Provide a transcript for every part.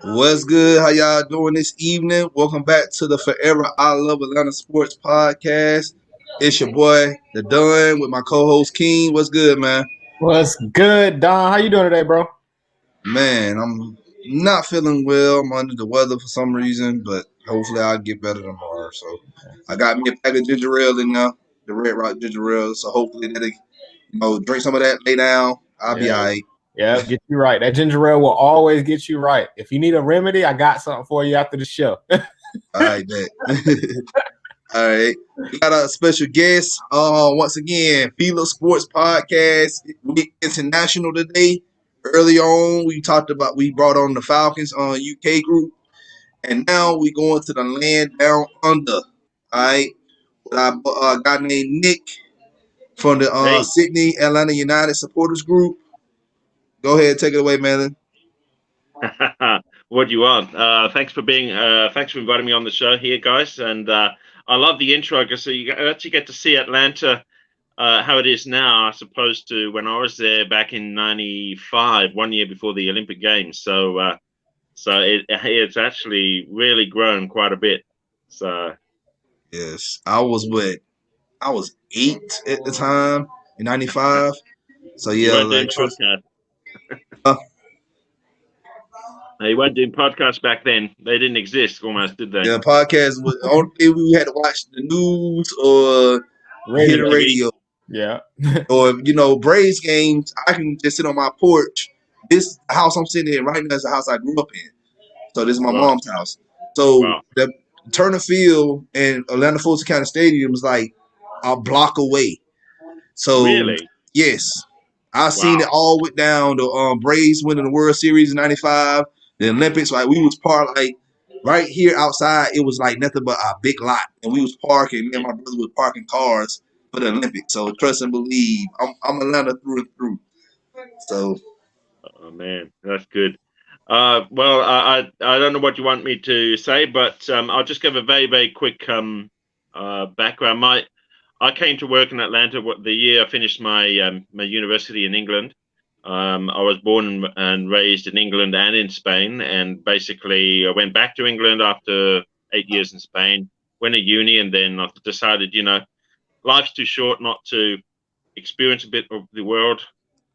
What's good? How y'all doing this evening? Welcome back to the Forever I Love Atlanta Sports Podcast. It's your boy, The Dunn, with my co-host King. What's good, man? What's good, Don? How you doing today, bro? Man, I'm not feeling well. I'm under the weather for some reason, but hopefully I'll get better tomorrow. So I got me a pack of ginger ale in there, the Red Rock ginger ale. So hopefully that'll, drink some of that, lay down. I'll be Yeah, all right. yeah, get you right. That ginger ale will always get you right. If you need a remedy, I got something for you after the show. All right, bet. All right. We got a special guest. Once again, FILA Sports Podcast. We international today. Early on, we brought on the Falcons on UK group. And now we going to the land down under. All right. With our guy named Nick from the Hey, Sydney Atlanta United Supporters Group. Go ahead, take it away, man. what do you want? Thanks for inviting me on the show here, guys. And I love the intro because you actually get to see Atlanta how it is now, as opposed to when I was there back in '95, 1 year before the Olympic Games. It's actually really grown quite a bit. So Yes, I was 8 at the time in '95. So you yeah, weren't doing like podcasts. uh, You weren't doing podcasts back then. They didn't exist almost, did they? the podcast was the only thing we had to watch the news or hear the MTV. radio. Yeah. Or Braves games, I can just sit on my porch. This house I'm sitting in right now is the house I grew up in. So this is my Right. mom's house. So Wow. the Turner Field and Atlanta Fulton County Stadium is like a block away. So Really? yes, I seen it Wow. all went down. The Braves winning the World Series in '95, the Olympics. Like we was part like right here outside. It was like nothing but a big lot, and we was parking. Me and my brother was parking cars for the Olympics. So trust and believe, I'm Atlanta through and through. So Oh man, that's good. I don't know what you want me to say, but I'll just give a very quick background. I came to work in Atlanta the year I finished my university in England. I was born and raised in England and in Spain, and basically I went back to England after 8 years in Spain. Went to uni, and then I decided, life's too short not to experience a bit of the world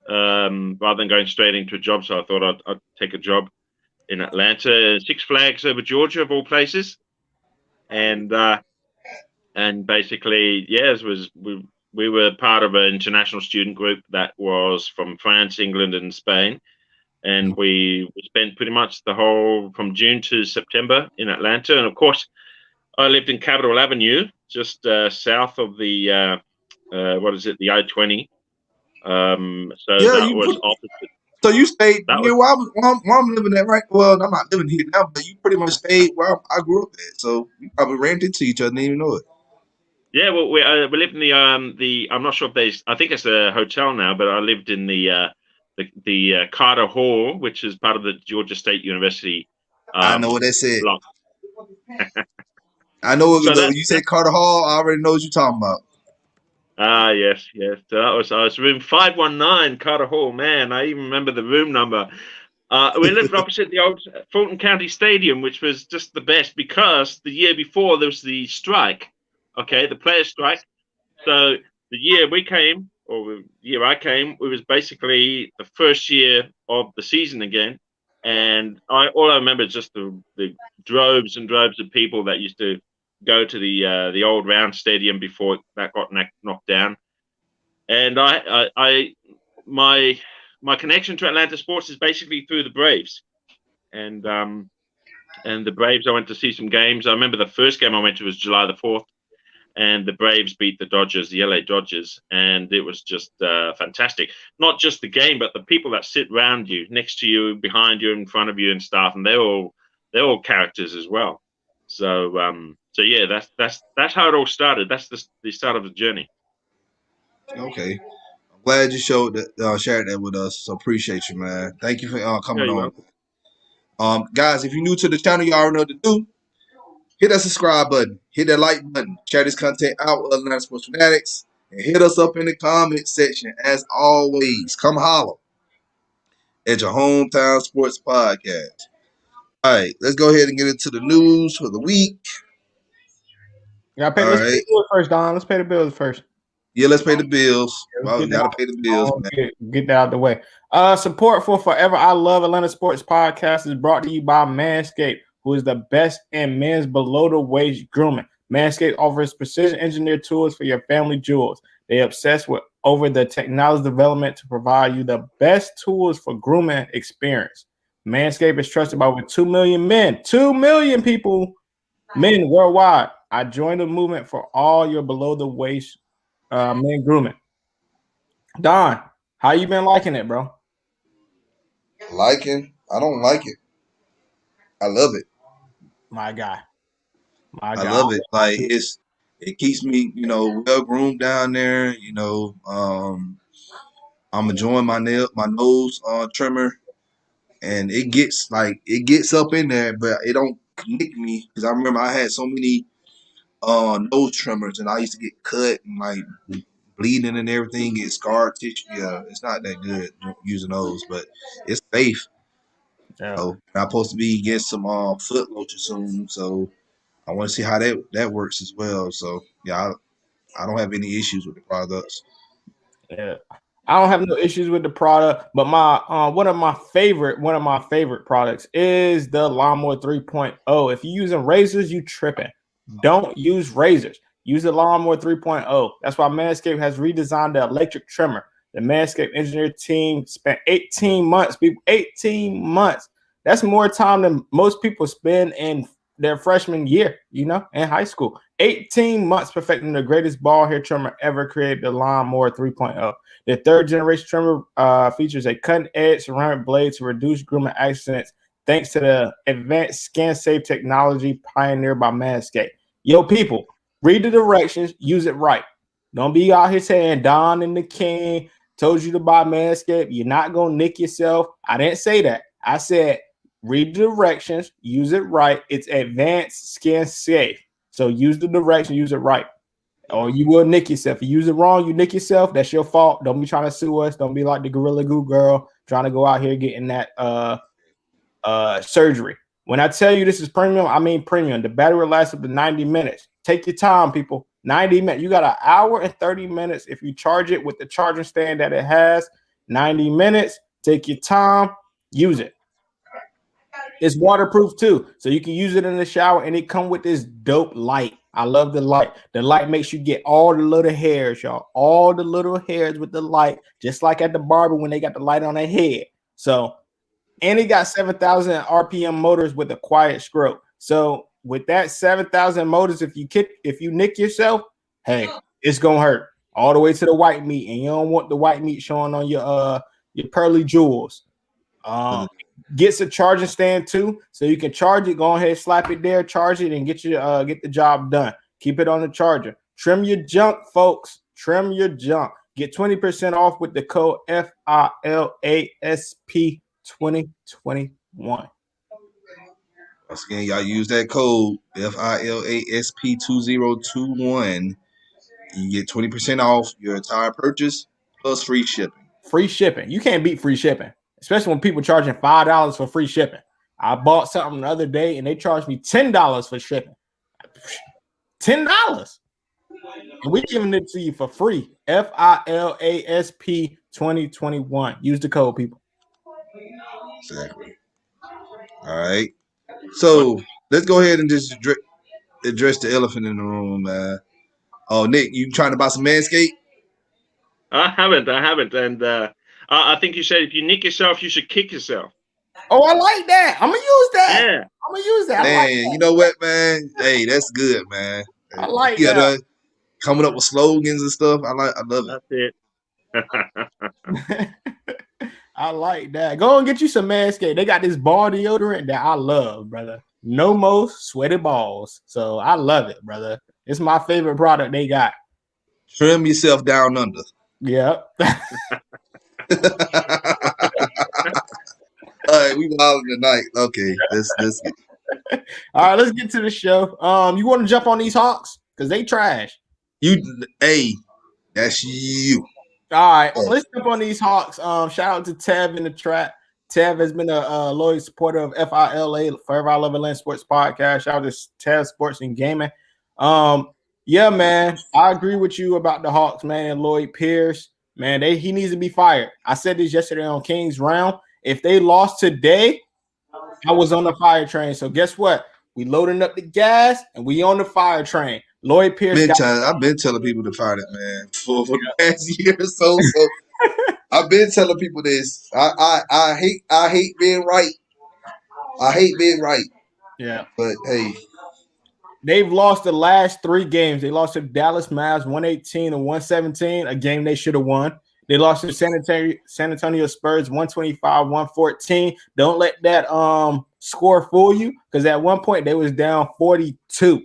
rather than going straight into a job. So I thought I'd take a job in Atlanta, Six Flags over Georgia, of all places, and basically, yes, we were part of an international student group that was from France, England, and Spain, and we spent pretty much the whole from June to September in Atlanta, and of course, I lived in Capitol Avenue, just south of the the I-20. So yeah, that was opposite. so you stayed That was near where I'm living at, right? Well, I'm not living here now, but you pretty much stayed where I grew up at. So we probably ran into each other, didn't even know it. Yeah, well, we lived in the I'm not sure if there's I think it's a hotel now, but I lived in the Carter Hall, which is part of the Georgia State University I know what they said. block. I know So when you say Carter Hall, I already know what you're talking about. yes. So that was I was room 519 Carter Hall. Man, I even remember the room number. We lived opposite the old Fulton County Stadium, which was just the best because the year before there was the strike. Okay, the players' strike. So the year we came, or the year I came, it was basically the first year of the season again. And all I remember is just the droves and droves of people that used to go to the old round stadium before that got knocked down. And my my connection to Atlanta sports is basically through the Braves. And and the Braves, I went to see some games. I remember the first game I went to was July the 4th, and the Braves beat the Dodgers, the LA Dodgers, and it was just fantastic. Not just the game, but the people that sit around you, next to you, behind you, in front of you, and stuff, and they're all characters as well. So yeah, that's how it all started. That's the start of the journey. Okay. I'm glad you shared that with us. So appreciate you, man. Thank you for Yeah, coming you're on. welcome. Guys, if you're new to the channel, you already know what to do. Hit that subscribe button. Hit that like button. Share this content out with other non-sports fanatics. And hit us up in the comment section. As always, come holler at your hometown sports podcast. All right, let's go ahead and get into the news for the week. Let's All pay right. the bills first, Don. Let's pay the bills first. Yeah, let's pay the bills. Well, we Get gotta pay the bills, man. Get that out of the way. Support for Forever I Love Atlanta Sports Podcast is brought to you by Manscaped, who is the best in men's below the waist grooming. Manscaped offers precision engineered tools for your family jewels. They obsess with over the technology development to provide you the best tools for grooming experience. Manscaped is trusted by over 2 million men, 2 million people, men worldwide. I joined the movement for all your below the waist men grooming. Don, how you been liking it, bro? Liking? I don't like it. I love it. My guy. I love it. Like it keeps me, well groomed down there. I'm enjoying my nose trimmer, and it gets up in there, but it don't nick me because I remember I had so many nose trimmers, and I used to get cut and like bleeding and everything, get scar tissue. Yeah, it's not that good using those, but it's safe. Yeah. So I'm supposed to be getting some foot lotion soon, so I want to see how that works as well. So yeah, I don't have any issues with the products. Yeah. I don't have no issues with the product, but my one of my favorite products is the Lawnmower 3.0. If you're using razors, you tripping. Don't use razors. Use the Lawnmower 3.0. That's why Manscaped has redesigned the electric trimmer. The Manscaped engineer team spent 18 months, people, 18 months. That's more time than most people spend in their freshman year, in high school. 18 months perfecting the greatest ball hair trimmer ever created, the Lawnmower 3.0. The third generation trimmer features a cutting-edge ceramic blade to reduce grooming accidents thanks to the advanced skin-safe technology pioneered by Manscaped. Yo, people, read the directions, use it right. Don't be out here saying Don and the King told you to buy Manscaped. You're not going to nick yourself. I didn't say that. I said read the directions, use it right. It's advanced skin-safe. So use the direction, use it right. Or you will nick yourself. If you use it wrong, you nick yourself. That's your fault. Don't be trying to sue us. Don't be like the Gorilla Glue girl trying to go out here getting that surgery. When I tell you this is premium, I mean premium. The battery lasts up to 90 minutes. Take your time, people. 90 minutes. You got an hour and 30 minutes if you charge it with the charging stand that it has. 90 minutes. Take your time. Use it. It's waterproof too, so you can use it in the shower, and it come with this dope light. I love the light. The light makes you get all the little hairs, y'all. All the little hairs with the light, just like at the barber when they got the light on their head. So, and it got 7,000 RPM motors with a quiet stroke. So, with that 7,000 motors, if you nick yourself, hey, it's gonna hurt all the way to the white meat, and you don't want the white meat showing on your pearly jewels. Gets a charging stand too, so you can charge it. Go ahead, slap it there, charge it, and get the job done. Keep it on the charger. Trim your junk, folks. Trim your junk. Get 20% off with the code FILASP 2021. Once again, y'all use that code FILASP 2021. You get 20% off your entire purchase plus free shipping. Free shipping. You can't beat free shipping, especially when people charging $5 for free shipping. I bought something the other day and they charged me $10 for shipping. $10. And we're giving it to you for free. FILASP 2021. Use the code, people. Exactly. All right. So let's go ahead and just address the elephant in the room, man. Oh, Nick, you trying to buy some Manscaped? I haven't, and I think you said if you nick yourself, you should kick yourself. Oh, I like that. I'm gonna use that. Yeah, I'm gonna use that. Man, like that. You know what, man? Hey, that's good, man. I like that. Coming up with slogans and stuff. I love it. That's it. I like that. Go and get you some Manscaped. They got this ball deodorant that I love, brother. No more sweaty balls. So I love it, brother. It's my favorite product they got. Trim yourself down under. Yep. All right, we wilding tonight. Okay, let's get. All right, let's get to the show. You want to jump on these Hawks? Because they trash. That's you. All right, let's jump on these Hawks. Shout out to Tev in the chat. Tev has been a loyal supporter of FILA, Forever I Love Atlanta Sports Podcast. Shout out to Tev Sports and Gaming. Yeah, man, I agree with you about the Hawks, man. Lloyd Pierce, man, he needs to be fired. I said this yesterday on King's Round. If they lost today, I was on the fire train. So guess what? We loading up the gas and we on the fire train. Lloyd Pierce. I've been telling people to fire that man for the past year or so. So I've been telling people this. I hate being right. I hate being right. Yeah. But hey. They've lost the last 3 games. They lost to Dallas Mavs 118 and 117, a game they should have won. They lost to San Antonio Spurs 125-114. Don't let that score fool you, because at one point they was down 42.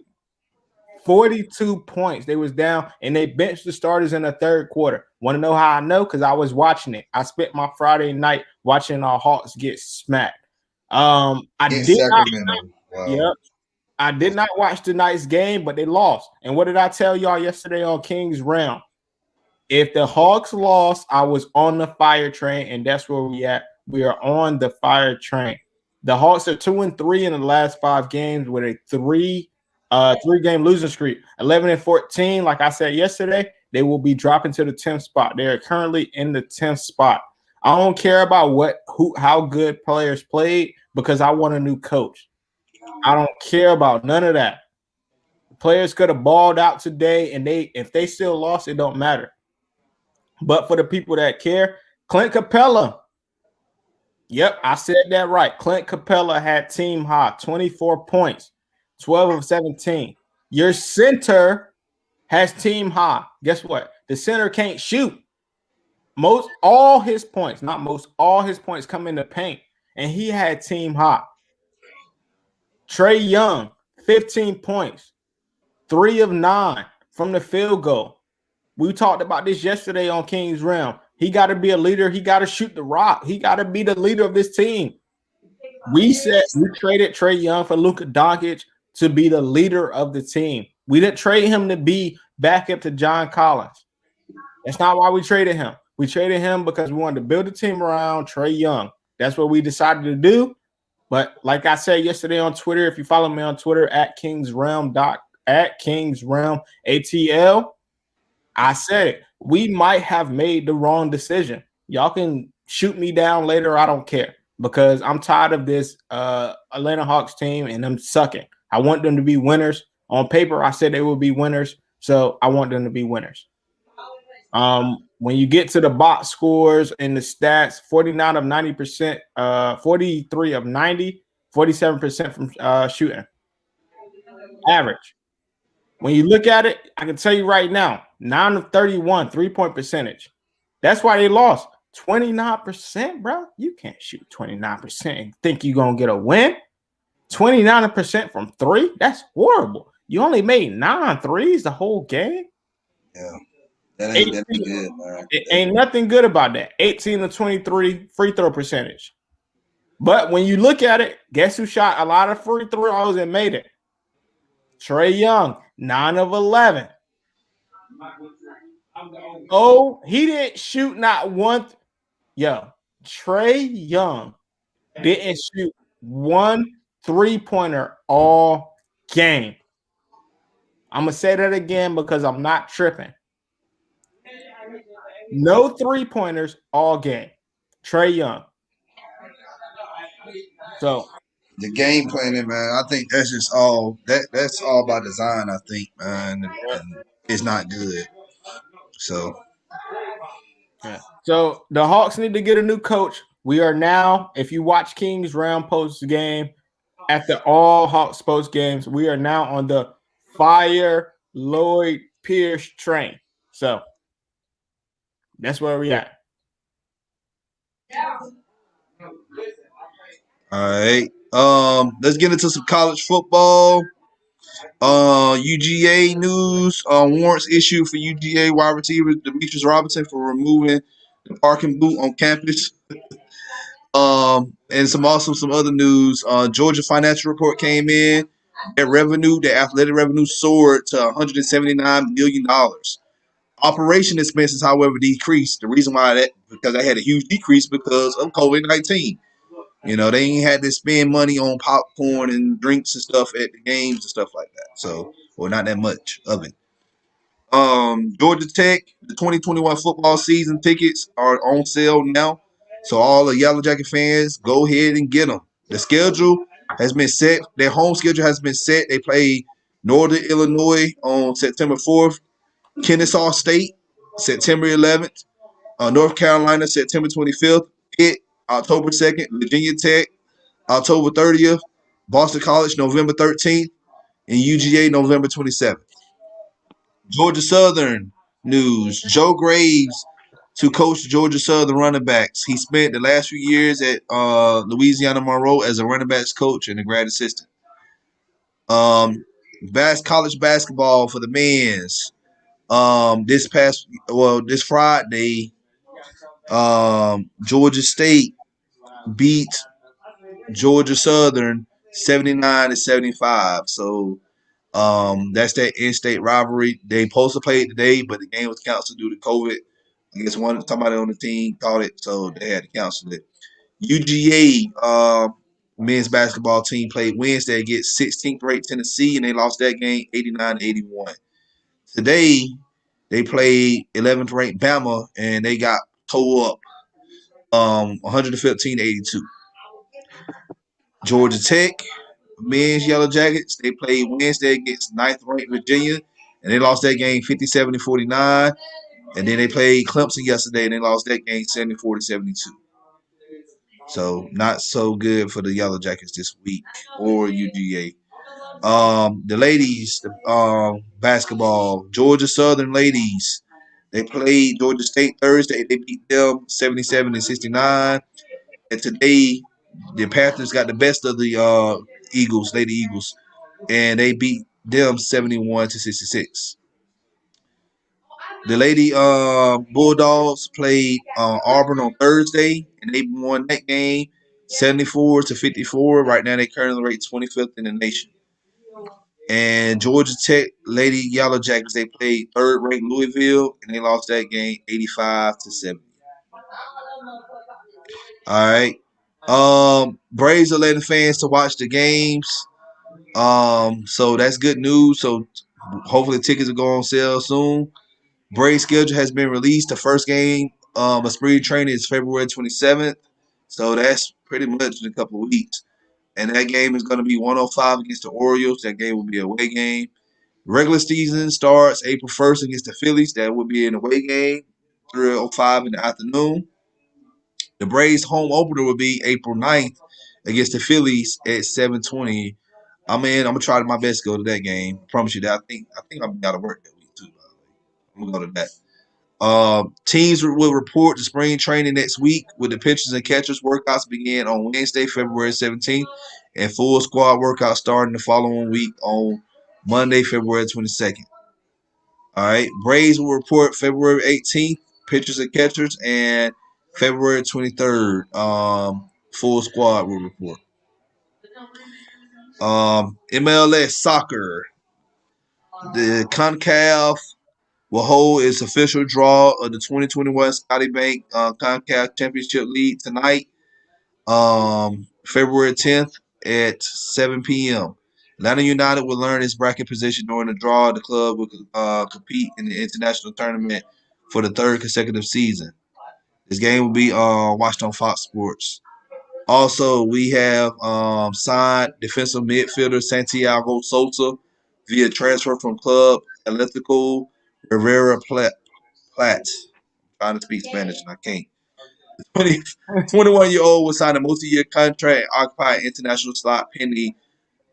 42 points. They was down, and they benched the starters in the third quarter. Want to know how I know? Because I was watching it. I spent my Friday night watching our Hawks get smacked. I did not watch tonight's game, but they lost. And what did I tell y'all yesterday on King's Round? If the Hawks lost, I was on the fire train, and that's where we at. We are on the fire train. The Hawks are 2-3 in the last 5 games with a 3-game losing streak. 11-14, like I said yesterday, they will be dropping to the 10th spot. They are currently in the 10th spot. I don't care about how good players played, because I want a new coach. I don't care about none of that. Players could have balled out today, and if they still lost, it don't matter. But for the people that care, Clint Capella. Yep, I said that right. Clint Capella had team high, 24 points, 12 of 17. Your center has team high. Guess what? The center can't shoot. All his points come in the paint, and he had team high. Trae Young, 15 points, 3 of 9 from the field goal. We talked about this yesterday on King's Round. He got to be a leader. He got to shoot the rock. He got to be the leader of this team. We traded Trae Young for Luka Doncic to be the leader of the team. We didn't trade him to be back up to John Collins. That's not why we traded him. We traded him because we wanted to build a team around Trae Young. That's what we decided to do. But like I said yesterday on Twitter, if you follow me on Twitter at Kingsrealm ATL, I said we might have made the wrong decision. Y'all can shoot me down later. I don't care, because I'm tired of this Atlanta Hawks team and them sucking. I want them to be winners. On paper, I said they would be winners, so I want them to be winners. When you get to the box scores and the stats, 49 of 90%, 43 of 90, 47% from shooting. Average. When you look at it, I can tell you right now, 9 of 31, 3-point percentage. That's why they lost. 29%, bro. You can't shoot 29% and think you're going to get a win. 29% from 3? That's horrible. You only made 9 threes the whole game? Yeah. That ain't good, man. It ain't nothing good about that. 18 to 23 free throw percentage. But when you look at it, guess who shot a lot of free throws and made it? Trae Young, 9 of 11. Oh, he didn't shoot not one. Trae Young didn't shoot 1 3-pointer all game. I'm going to say that again because I'm not tripping. No 3-pointers all game. Trae Young. So the game planning, man, I think that's just all that's all by design, I think, man. And it's not good. So the Hawks need to get a new coach. We are now, if you watch King's Round post game, after all Hawks post games, we are now on the fire Lloyd Pierce train. So that's where we at. All right. Let's get into some college football. UGA news. Warrants issued for UGA wide receiver Demetrius Robinson for removing the parking boot on campus. And some other news. Georgia financial report came in. Their athletic revenue soared to $179 million. Operation expenses, however, decreased. The reason why because they had a huge decrease because of COVID-19. You know, they ain't had to spend money on popcorn and drinks and stuff at the games and stuff like that. So, or not that much of it. Georgia Tech, the 2021 football season tickets are on sale now. So all the Yellow Jacket fans, go ahead and get them. The schedule has been set. Their home schedule has been set. They play Northern Illinois on September 4th, Kennesaw State, September 11th, North Carolina, September 25th, Pitt, October 2nd, Virginia Tech, October 30th, Boston College, November 13th, and UGA, November 27th. Georgia Southern news. Joe Graves to coach Georgia Southern running backs. He spent the last few years at Louisiana Monroe as a running backs coach and a grad assistant. College basketball for the men's. This Friday, Georgia State beat Georgia Southern 79-75. So that's that in-state rivalry. They supposed to play it today, but the game was canceled due to COVID. I guess somebody on the team caught it, so they had to cancel it. UGA men's basketball team played Wednesday against 16th ranked Tennessee, and they lost that game 89-81. Today they played 11th ranked Bama, and they got towed up 115-82. Georgia Tech men's Yellow Jackets, they played Wednesday against 9th ranked Virginia, and they lost that game 57-49. And then they played Clemson yesterday, and they lost that game 74-72. So not so good for the Yellow Jackets this week or UGA. The ladies, basketball, Georgia Southern ladies, they played Georgia State Thursday. They beat them 77-69. And today, the Panthers got the best of the Eagles, Lady Eagles, and they beat them 71-66. The Lady Bulldogs played Auburn on Thursday, and they won that game 74-54. Right now, they currently rate 25th in the nation. And Georgia Tech Lady Yellow Jackets, they played third-ranked Louisville, and they lost that game 85-70. All right. Braves are letting fans to watch the games. So that's good news. So hopefully tickets will go on sale soon. Braves schedule has been released. The first game of spring training is February 27th. So that's pretty much in a couple of weeks. And that game is going to be 105 against the Orioles. That game will be a away game. Regular season starts April 1st against the Phillies. That will be an away game, 3:05 in the afternoon. The Braves home opener will be April 9th against the Phillies at 7:20. I'm going to try my best to go to that game. I promise you that. I think I'm out of work that week too, by the way. I'm going to go to that. Teams will report to spring training next week with the pitchers and catchers. Workouts begin on Wednesday, February 17th, and full squad workouts starting the following week on Monday, February 22nd. All right. Braves will report February 18th, pitchers and catchers, and February 23rd, full squad will report. MLS soccer. The CONCACAF will hold its official draw of the 2021 Scotty Bank CONCACAF Championship League tonight, February 10th at 7 p.m. Atlanta United will learn its bracket position during the draw. The club will compete in the international tournament for the third consecutive season. This game will be watched on Fox Sports. Also, we have signed defensive midfielder Santiago Sosa via transfer from Club Atlético Rivera Plate. I'm trying to speak Spanish and I can't. The 21-year-old will sign a multi-year contract, occupy international slot pending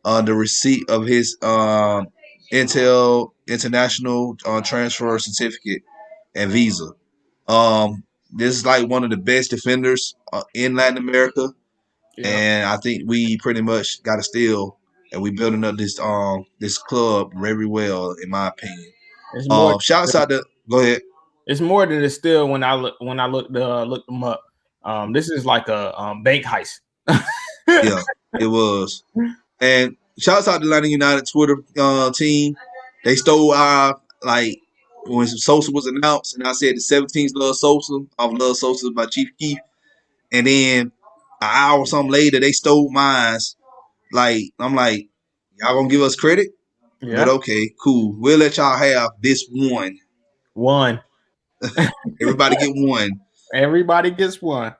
the receipt of his Intel international transfer certificate and visa. This is like one of the best defenders in Latin America. Yeah. And I think we pretty much got a steal, and we building up this club very well, in my opinion. Shouts out to go ahead. It's more than a steal when I looked them up. This is like a bank heist. Yeah, it was. And shouts out to Atlanta United Twitter team. They stole our when Sosa was announced, and I said the 17s love Sosa. I love Sosa by Chief Keef. And then hour or something later, they stole mine. Like, I'm like, y'all gonna give us credit? But Yeah. okay, cool. We'll let y'all have this one. One. Everybody get one. Everybody gets one.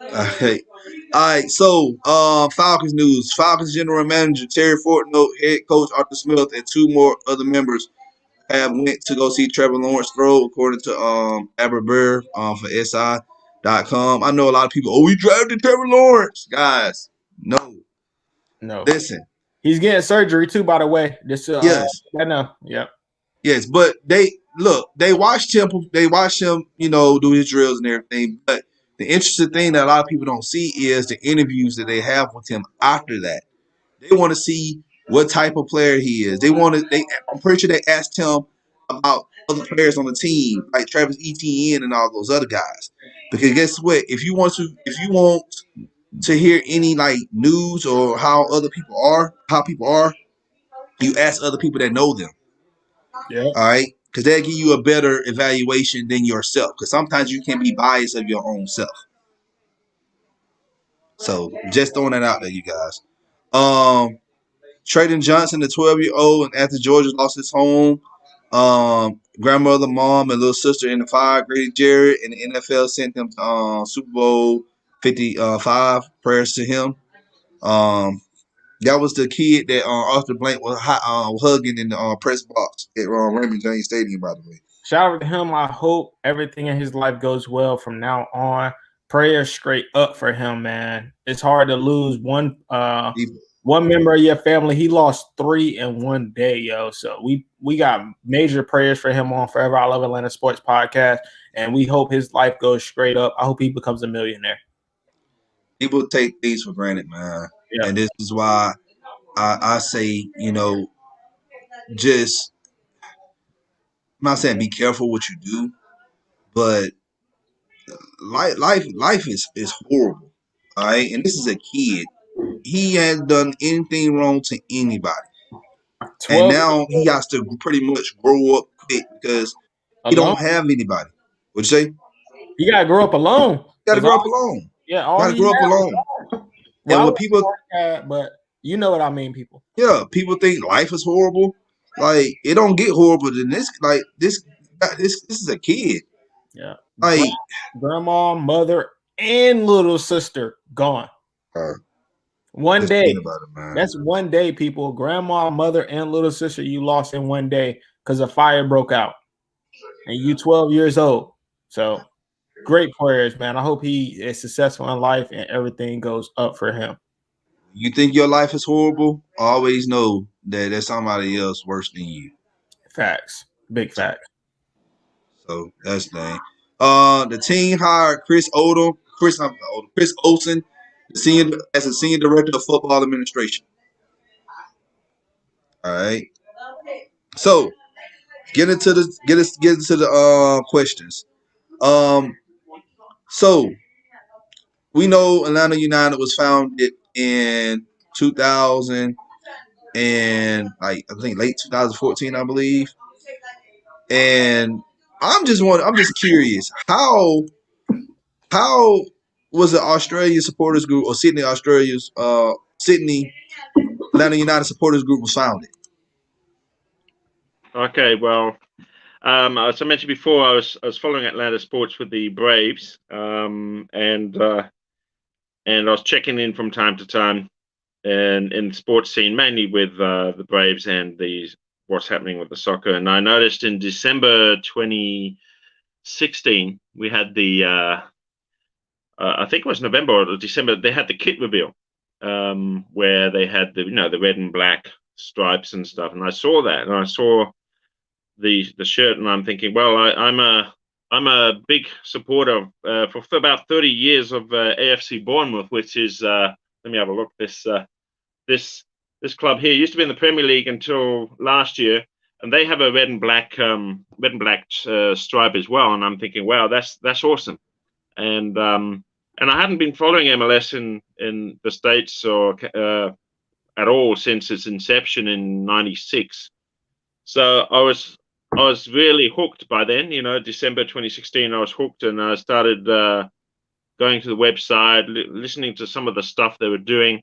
All right. So, Falcons news. Falcons general manager Terry Fortnote, head coach Arthur Smith, and two more other members have went to go see Trevor Lawrence throw, according to Aber Burr for SI.com. I know a lot of people, we drafted Trevor Lawrence. Guys, no. No. Listen. He's getting surgery too, by the way. This Yes. I know. Yep. Yes, but they watched him, do his drills and everything. But the interesting thing that a lot of people don't see is the interviews that they have with him after that. They want to see what type of player he is. I'm pretty sure they asked him about other players on the team, like Travis Etienne and all those other guys. Because guess what? If you want to hear any like news or how people are, you ask other people that know them. Yeah. All right, because they'll give you a better evaluation than yourself. Because sometimes you can be biased of your own self. So just throwing that out there, you guys. Traden Johnson, the 12-year-old, and after Georgia lost his home, grandmother, mom, and little sister in the fire, Grady Jarrett, and the NFL sent him to Super Bowl 55. Prayers to him. That was the kid that Arthur Blank was hugging in the press box at Raymond James Stadium, by the way. Shout out to him. I hope everything in his life goes well from now on. Prayers straight up for him, man. It's hard to lose one member of your family. He lost 3 in one day, yo. So we got major prayers for him on Forever I Love Atlanta Sports Podcast, and we hope his life goes straight up. I hope he becomes a millionaire. People take things for granted, man. Yeah. And this is why I say, just I'm not saying be careful what you do, but life is horrible. All right. And this is a kid. He hasn't done anything wrong to anybody. 12 And now he has to pretty much grow up quick because he alone. don't have anybody. What'd you say? You gotta grow up alone. You gotta grow up alone. Yeah, all Gotta he grow up had was alone. God. And Well, when people but you know what I mean, people. Yeah, people think life is horrible. Like it don't get horrible than this. Like this is a kid. Yeah. Like Grandma, mother, and little sister gone. One just day. think about it, man. That's one day, people. Grandma, mother, and little sister you lost in one day because a fire broke out. And you 12 years old. So great prayers, man. I hope he is successful in life and everything goes up for him. You think your life is horrible? Always know that there's somebody else worse than you. Facts. Big facts. So that's the thing. The team hired Chris Olsen, as a senior director of football administration. All right. So get into the questions. So we know Atlanta United was founded in 2000 and I think late 2014, I believe. And I'm just curious, how was the Australia Supporters Group or Sydney Atlanta United Supporters Group was founded? Okay, well, as I mentioned before, I was following Atlanta sports with the Braves, and I was checking in from time to time, and in the sports scene, mainly with the Braves and what's happening with the soccer. And I noticed in December 2016, we had I think it was November or December, they had the kit reveal, where they had the red and black stripes and stuff. And I saw that, and I saw the shirt, and I'm thinking, well, I'm a big supporter for about 30 years of AFC Bournemouth, which is let me have a look. This club here used to be in the Premier League until last year, and they have a red and black stripe as well. And I'm thinking, wow, that's awesome. And I hadn't been following MLS in the States or at all since its inception in '96. So I was really hooked by then. December 2016, I was hooked, and I started going to the website, listening to some of the stuff they were doing.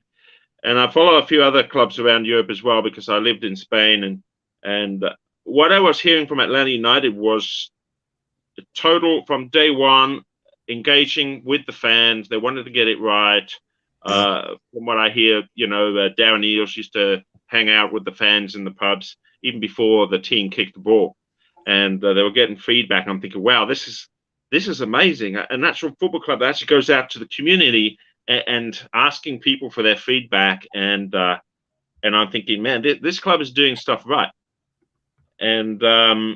And I follow a few other clubs around Europe as well because I lived in Spain. And what I was hearing from Atlanta United was the total from day one, engaging with the fans. They wanted to get it right. From what I hear, Darren Eales used to hang out with the fans in the pubs even before the team kicked the ball, and they were getting feedback. I'm thinking, wow, this is amazing. A natural football club that actually goes out to the community and asking people for their feedback, and I'm thinking, man, this club is doing stuff right. And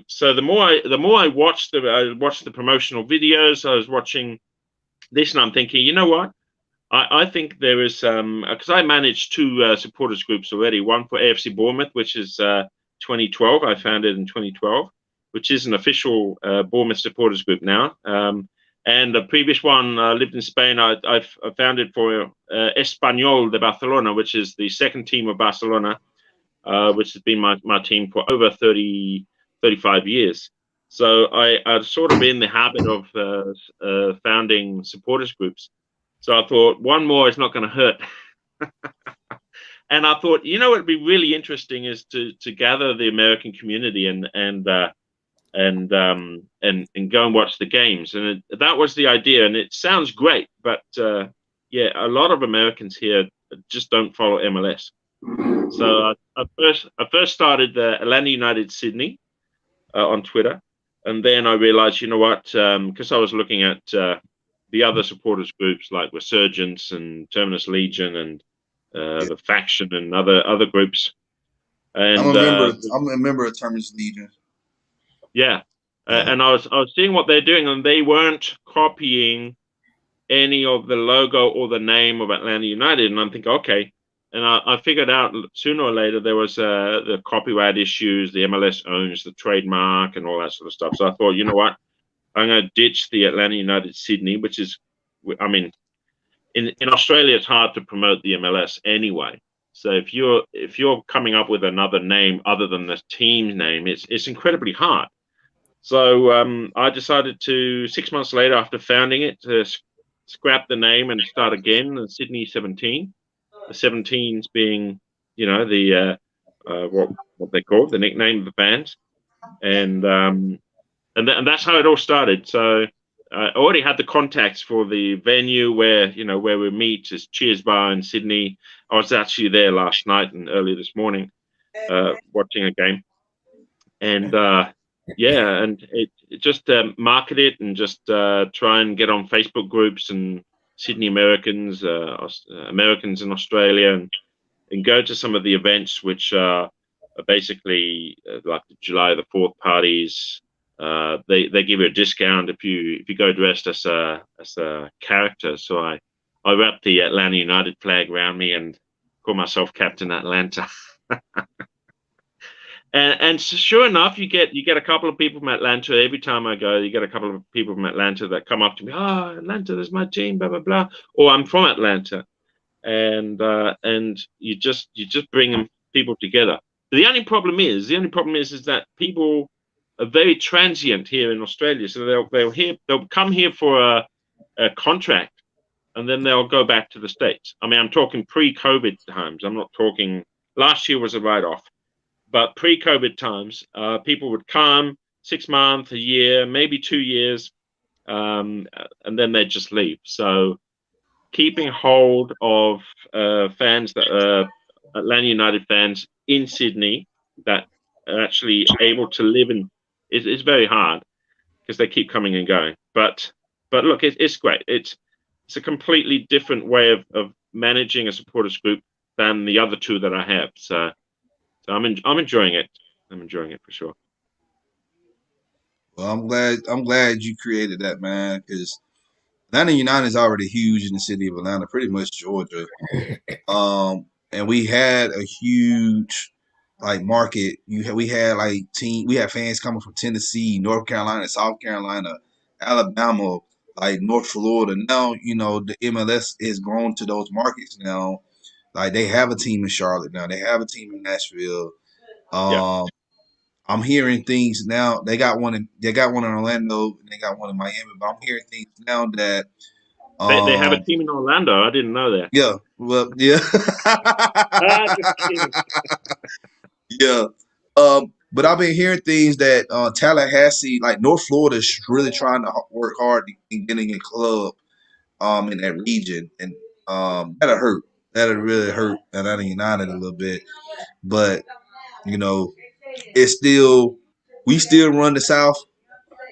so the more I watched the promotional videos, I was watching this, and I'm thinking, you know what? I think there is because I managed two supporters groups already. One for AFC Bournemouth, which is 2012. I founded in 2012, which is an official Bournemouth supporters group now. And the previous one, lived in Spain. I founded for Espanyol de Barcelona, which is the second team of Barcelona, which has been my team for over 35 years. So I've sort of been in the habit of founding supporters groups. So I thought one more is not going to hurt. And I thought, what would be really interesting is to gather the American community and go and watch the games. And that was the idea. And it sounds great, but a lot of Americans here just don't follow MLS. So I first started Atlanta United Sydney on Twitter, and then I realized, because I was looking at the other supporters groups like Resurgence and Terminus Legion and the Faction and other groups. And I'm a member of Terminus Legion. Yeah, and I was seeing what they're doing, and they weren't copying any of the logo or the name of Atlanta United, and I'm thinking, okay. And I figured out sooner or later there was the copyright issues, the MLS owns the trademark and all that sort of stuff. So I thought, you know what, I'm going to ditch the Atlanta United Sydney, which is, I mean, in Australia it's hard to promote the MLS anyway. So if you're coming up with another name other than the team's name, it's incredibly hard. So I decided to 6 months later after founding it to scrap the name and start again. The Sydney 17. The 17s being, the what they call the nickname of the fans, and that's how it all started. So I already had the contacts for the venue where we meet is Cheers Bar in Sydney. I was actually there last night and early this morning, watching a game, and and it just market it and just try and get on Facebook groups and Sydney Americans, Americans in Australia, and go to some of the events, which are basically like the July the 4th parties. They give you a discount if you go dressed as a character. So I wrapped the Atlanta United flag around me and call myself Captain Atlanta. And sure enough, you get a couple of people from Atlanta every time I go. You get a couple of people from Atlanta that come up to me. Oh, Atlanta, there's my team, blah blah blah. Or I'm from Atlanta, and you just bring people together. The only problem is that people are very transient here in Australia. So they'll come here for a contract, and then they'll go back to the States. I mean, I'm talking pre-COVID times. I'm not talking. Last year was a write-off. But pre-COVID times, people would come 6 months, a year, maybe 2 years, and then they'd just leave. So keeping hold of fans that are Atlanta United fans in Sydney that are actually able to live in is very hard because they keep coming and going. But look, it's great. It's a completely different way of managing a supporters group than the other two that I have. So I'm enjoying it. I'm enjoying it for sure. Well, I'm glad you created that, man, because Atlanta United is already huge in the city of Atlanta, pretty much Georgia. And we had a huge market. We had fans coming from Tennessee, North Carolina, South Carolina, Alabama, North Florida. Now, the MLS has grown to those markets now. Like they have a team in Charlotte now. They have a team in Nashville. I'm hearing things now. They got one in Orlando and they got one in Miami. But I'm hearing things now that They have a team in Orlando. I didn't know that. Yeah, well, yeah, Just kidding. yeah. But I've been hearing things that Tallahassee, like North Florida, is really trying to work hard in getting a club in that region, and that'll hurt. That'll really hurt Atlanta United a little bit. But you know, it's still we still run the South.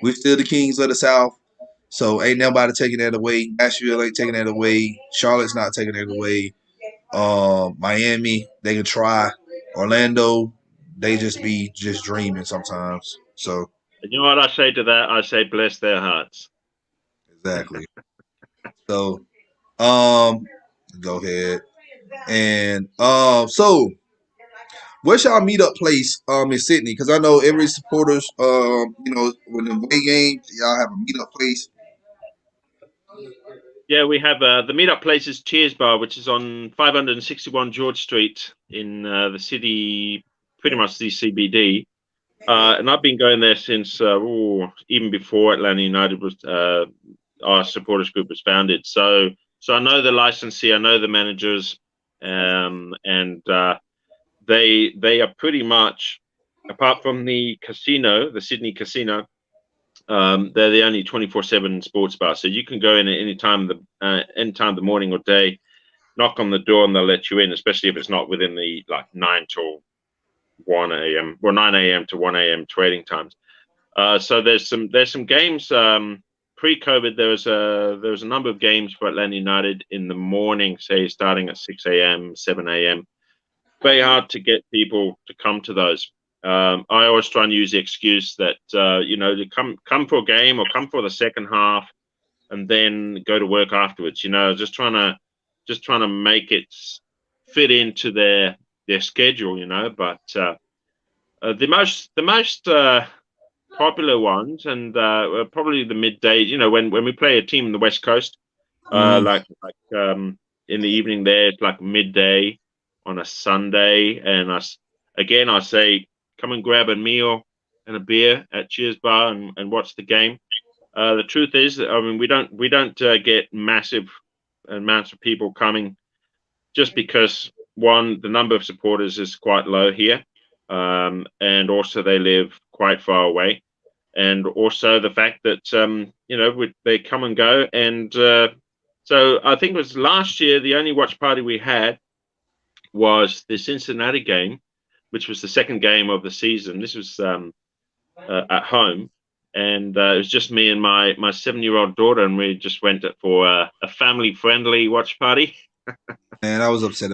We're still the kings of the South. So ain't nobody taking that away. Nashville ain't taking that away. Charlotte's not taking that away. Miami, they can try. Orlando, they just dreaming sometimes. So And you know what I say to that? I say, bless their hearts. exactly. So go ahead. And so where's y'all meetup place in Sydney? Because I know every supporters when the away games, y'all have a meetup place. Yeah, we have the meetup place is Cheers Bar, which is on 561 George Street in the city, pretty much the CBD. And I've been going there since even before Atlanta United was our supporters group was founded. So I know the licensee, I know the managers, and they are pretty much, apart from the casino, the Sydney casino. They're the only 24/7 sports bar, so you can go in at any time of the morning or day, knock on the door, and they'll let you in. Especially if it's not within the 9 till 1 a.m. or 9 a.m. to 1 a.m. trading times. So there's some games. Pre-COVID, there was a number of games for Atlanta United in the morning, say starting at 6 a.m., 7 a.m. Very hard to get people to come to those. I always try and use the excuse that to come for a game or come for the second half, and then go to work afterwards. Just trying to make it fit into their schedule. But the most popular ones, and probably the middays. When we play a team in the West Coast, like in the evening there, it's like midday on a Sunday, and I say, come and grab a meal and a beer at Cheers Bar and watch the game. The truth is, I mean, we don't get massive amounts of people coming, just because one, the number of supporters is quite low here, and also they live quite far away, and also the fact that they come and go, and so I think it was last year the only watch party we had was the Cincinnati game, which was the second game of the season. This was at home, and it was just me and my 7-year-old daughter, and we just went for a family-friendly watch party. And I was upset.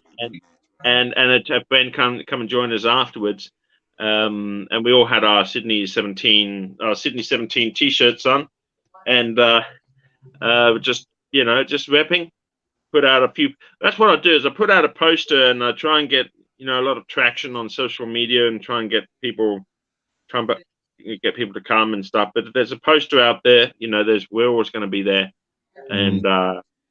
And a Ben come and join us afterwards, and we all had our Sydney 17 t-shirts on, and just repping. Put out a few. That's what I do, is I put out a poster, and I try and get a lot of traction on social media, and try and get people to come and stuff. But there's a poster out there. We're always going to be there, and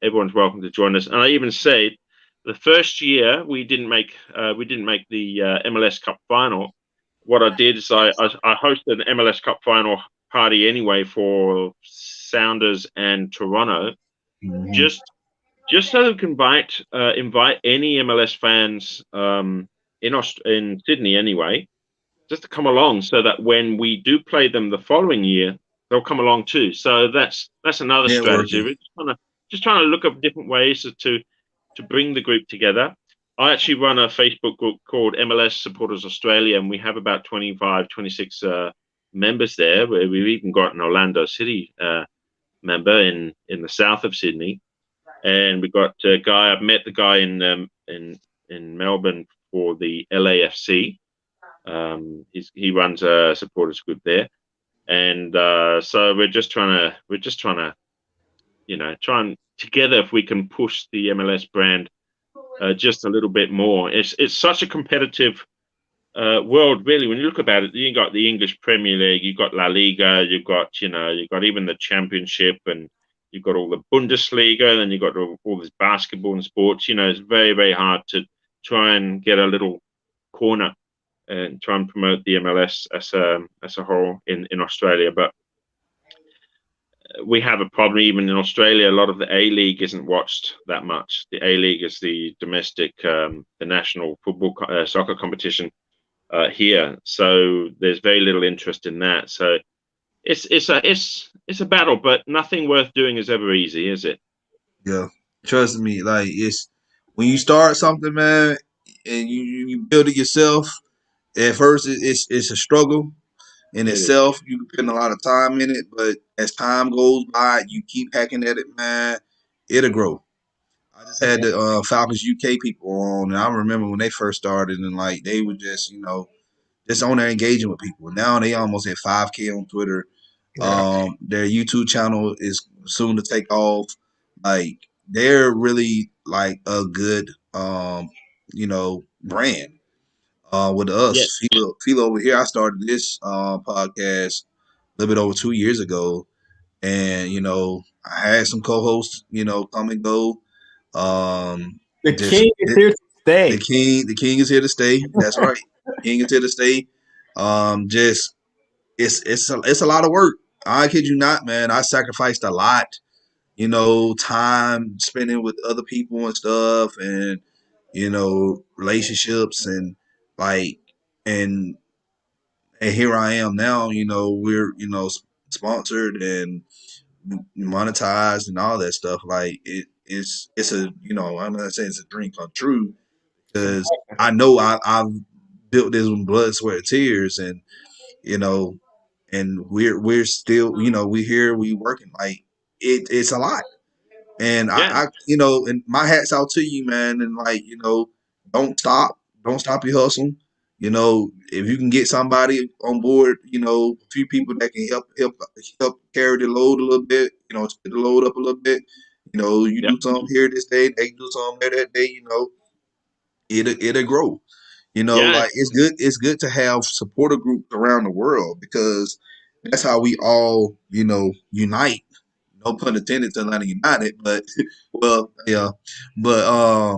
everyone's welcome to join us. And I even said the first year we didn't make the MLS Cup final. What I did is I hosted an MLS Cup final party anyway for Sounders and Toronto, just so we can invite any MLS fans in Sydney anyway, just to come along, so that when we do play them the following year, they'll come along too. So that's another strategy. We're just trying to look up different ways to bring the group together. I actually run a Facebook group called MLS Supporters Australia, and we have about 25, 26 members there. We've even got an Orlando City member in the south of Sydney. And we got a guy. I've met the guy in Melbourne for the LAFC. He runs a supporters group there, and so we're just trying to, try and together, if we can push the MLS brand just a little bit more. It's such a competitive world, really. When you look about it, you got the English Premier League, you've got La Liga, you've got even the Championship, and you've got all the Bundesliga, and then you've got all this basketball and sports. It's very, very hard to try and get a little corner and try and promote the MLS as a whole in Australia. But we have a problem even in Australia. A lot of the A-League isn't watched that much. The A-League is the domestic, the national football soccer competition here. So there's very little interest in that. So it's a battle, but nothing worth doing is ever easy, is it? Yeah, trust me. Like it's when you start something, man, and you build it yourself. At first, it's a struggle in It is. itself. You spend a lot of time in it, but as time goes by, you keep hacking at it, man. It'll grow. I just had the Falcons UK people on, and I remember when they first started, and like they were just, just on there engaging with people. Now they almost at 5K on Twitter. Yeah. Their YouTube channel is soon to take off. Like they're really like a good, brand. With Yeah. us, FILA over here, I started this podcast a little bit over 2 years ago, and I had some co-hosts, come and go. The Just king is here to the stay. king is here to stay. That's right, king is here to stay. Just it's a lot of work. I kid you not, man. I sacrificed a lot, time spending with other people and stuff, and relationships and like and and here I am now. We're sponsored and monetized and all that stuff. Like it's a I'm not saying it's a dream come true because I know I've built this with blood, sweat, and tears, and you know, and we're still we here, we working like it's a lot. And Yeah. and my hat's out to you, man. And like, don't stop your hustle. If you can get somebody on board, a few people that can help carry the load a little bit, split the load up a little bit. You Yeah. do something here this day, they do something there that day. It'll grow. Yeah. Like it's good to have supporter groups around the world because that's how we all, unite. No pun intended to Atlanta United, but well, yeah. But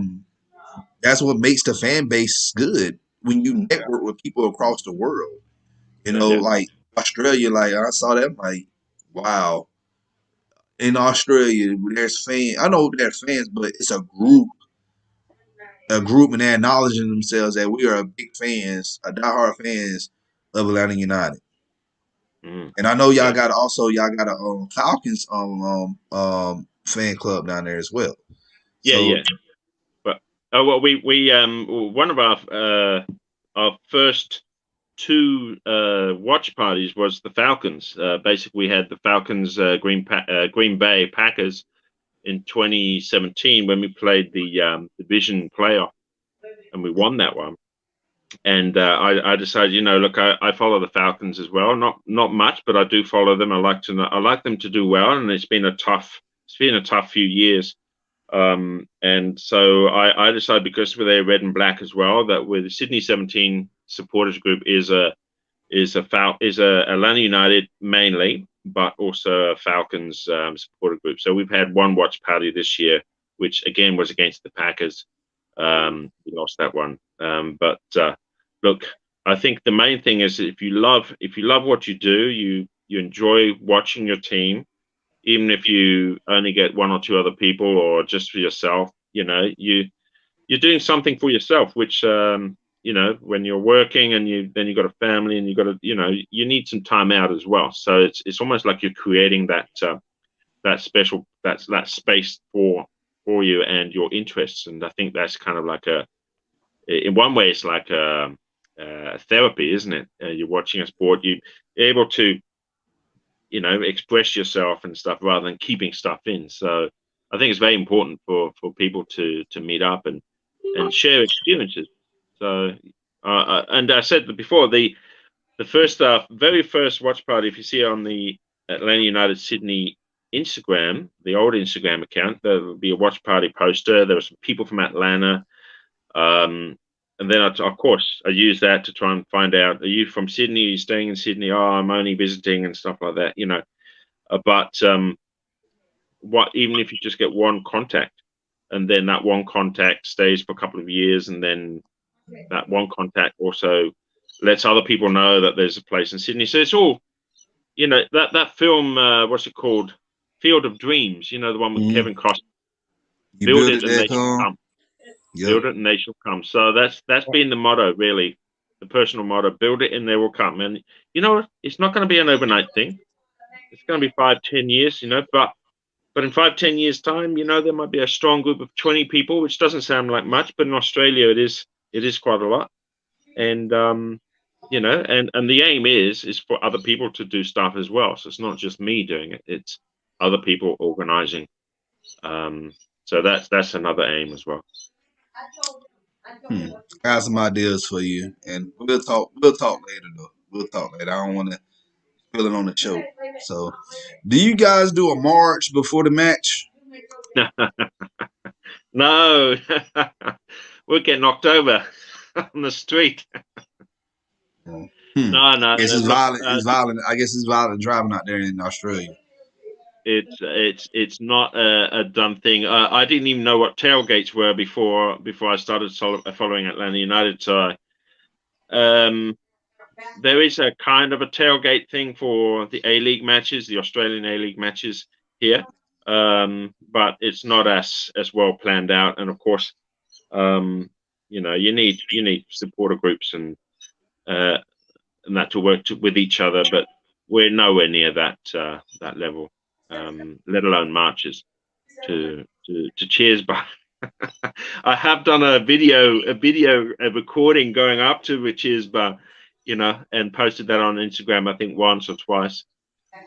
that's what makes the fan base good when you network with people across the world. Yeah. Like Australia, like I saw that, I'm like, wow. In Australia, there's fans. I know there's fans, but it's a group, and they're acknowledging themselves that we are big fans, diehard fans of Atlanta United. Mm. And I know Yeah. y'all got a Falcons fan club down there as well. Yeah. So Yeah. But well, we one of our first two watch parties was the Falcons. Basically, we had the Falcons Green Bay Packers in 2017 when we played the division playoff, and we won that one. And I decided, look, I follow the Falcons as well. Not much, but I do follow them. I like them to do well, and it's been a tough few years. And so I decided, because they're red and black as well, that with the Sydney 17 supporters group is a Atlanta United mainly, but also a Falcons supporter group. So we've had one watch party this year, which again was against the Packers. We lost that one. But look, I think the main thing is if you love what you do, you enjoy watching your team, even if you only get one or two other people or just for yourself, you're doing something for yourself, which when you're working and you got a family and you got to, you need some time out as well. So it's almost like you're creating that space for you and your interests. And I think that's kind of like in one way, it's like a therapy, isn't it? You're watching a sport, you're able to express yourself and stuff rather than keeping stuff in. So I think it's very important for people to meet up and share experiences. So and I said before, the very first watch party, if you see on the Atlanta United Sydney Instagram, the old Instagram account, there will be a watch party poster. There were some people from Atlanta. And then, of course, I use that to try and find out, are you from Sydney? Are you staying in Sydney? Oh, I'm only visiting and stuff like that, But even if you just get one contact, and then that one contact stays for a couple of years, and then that one contact also lets other people know that there's a place in Sydney. So it's all, that film, what's it called? Field of Dreams, you know, the one with Kevin Costner. You Build build it it, and they they shall come. come. Yep. Build it and they shall come. So that's been the motto, really, the personal motto. Build it and they will come. And you know, it's not going to be an overnight thing. It's going to be 5-10 years, you know, but in 5-10 years time, you know, there might be a strong group of 20 people, which doesn't sound like much, but in Australia it is quite a lot. And you know, and the aim is for other people to do stuff as well. So it's not just me doing it, it's other people organizing. So that's another aim as well. I got some ideas for you, and we'll talk. We'll talk later, though. We'll talk later. I don't want to spill it on the show. So, do you guys do a march before the match? No, we'll get knocked over on the street. No, no, It's look, violent. It's violent. I guess it's violent driving out there in Australia. it's not a done thing. I didn't even know what tailgates were before I started following Atlanta United. So there is a kind of a tailgate thing for the A-League matches, the Australian A-League matches here, but it's not as well planned out. And of course, you know, you need supporter groups and that to work with each other, but we're nowhere near that level, let alone marches to cheers by. I have done a recording going up to a cheers bar, you know, and posted that on Instagram, I think once or twice.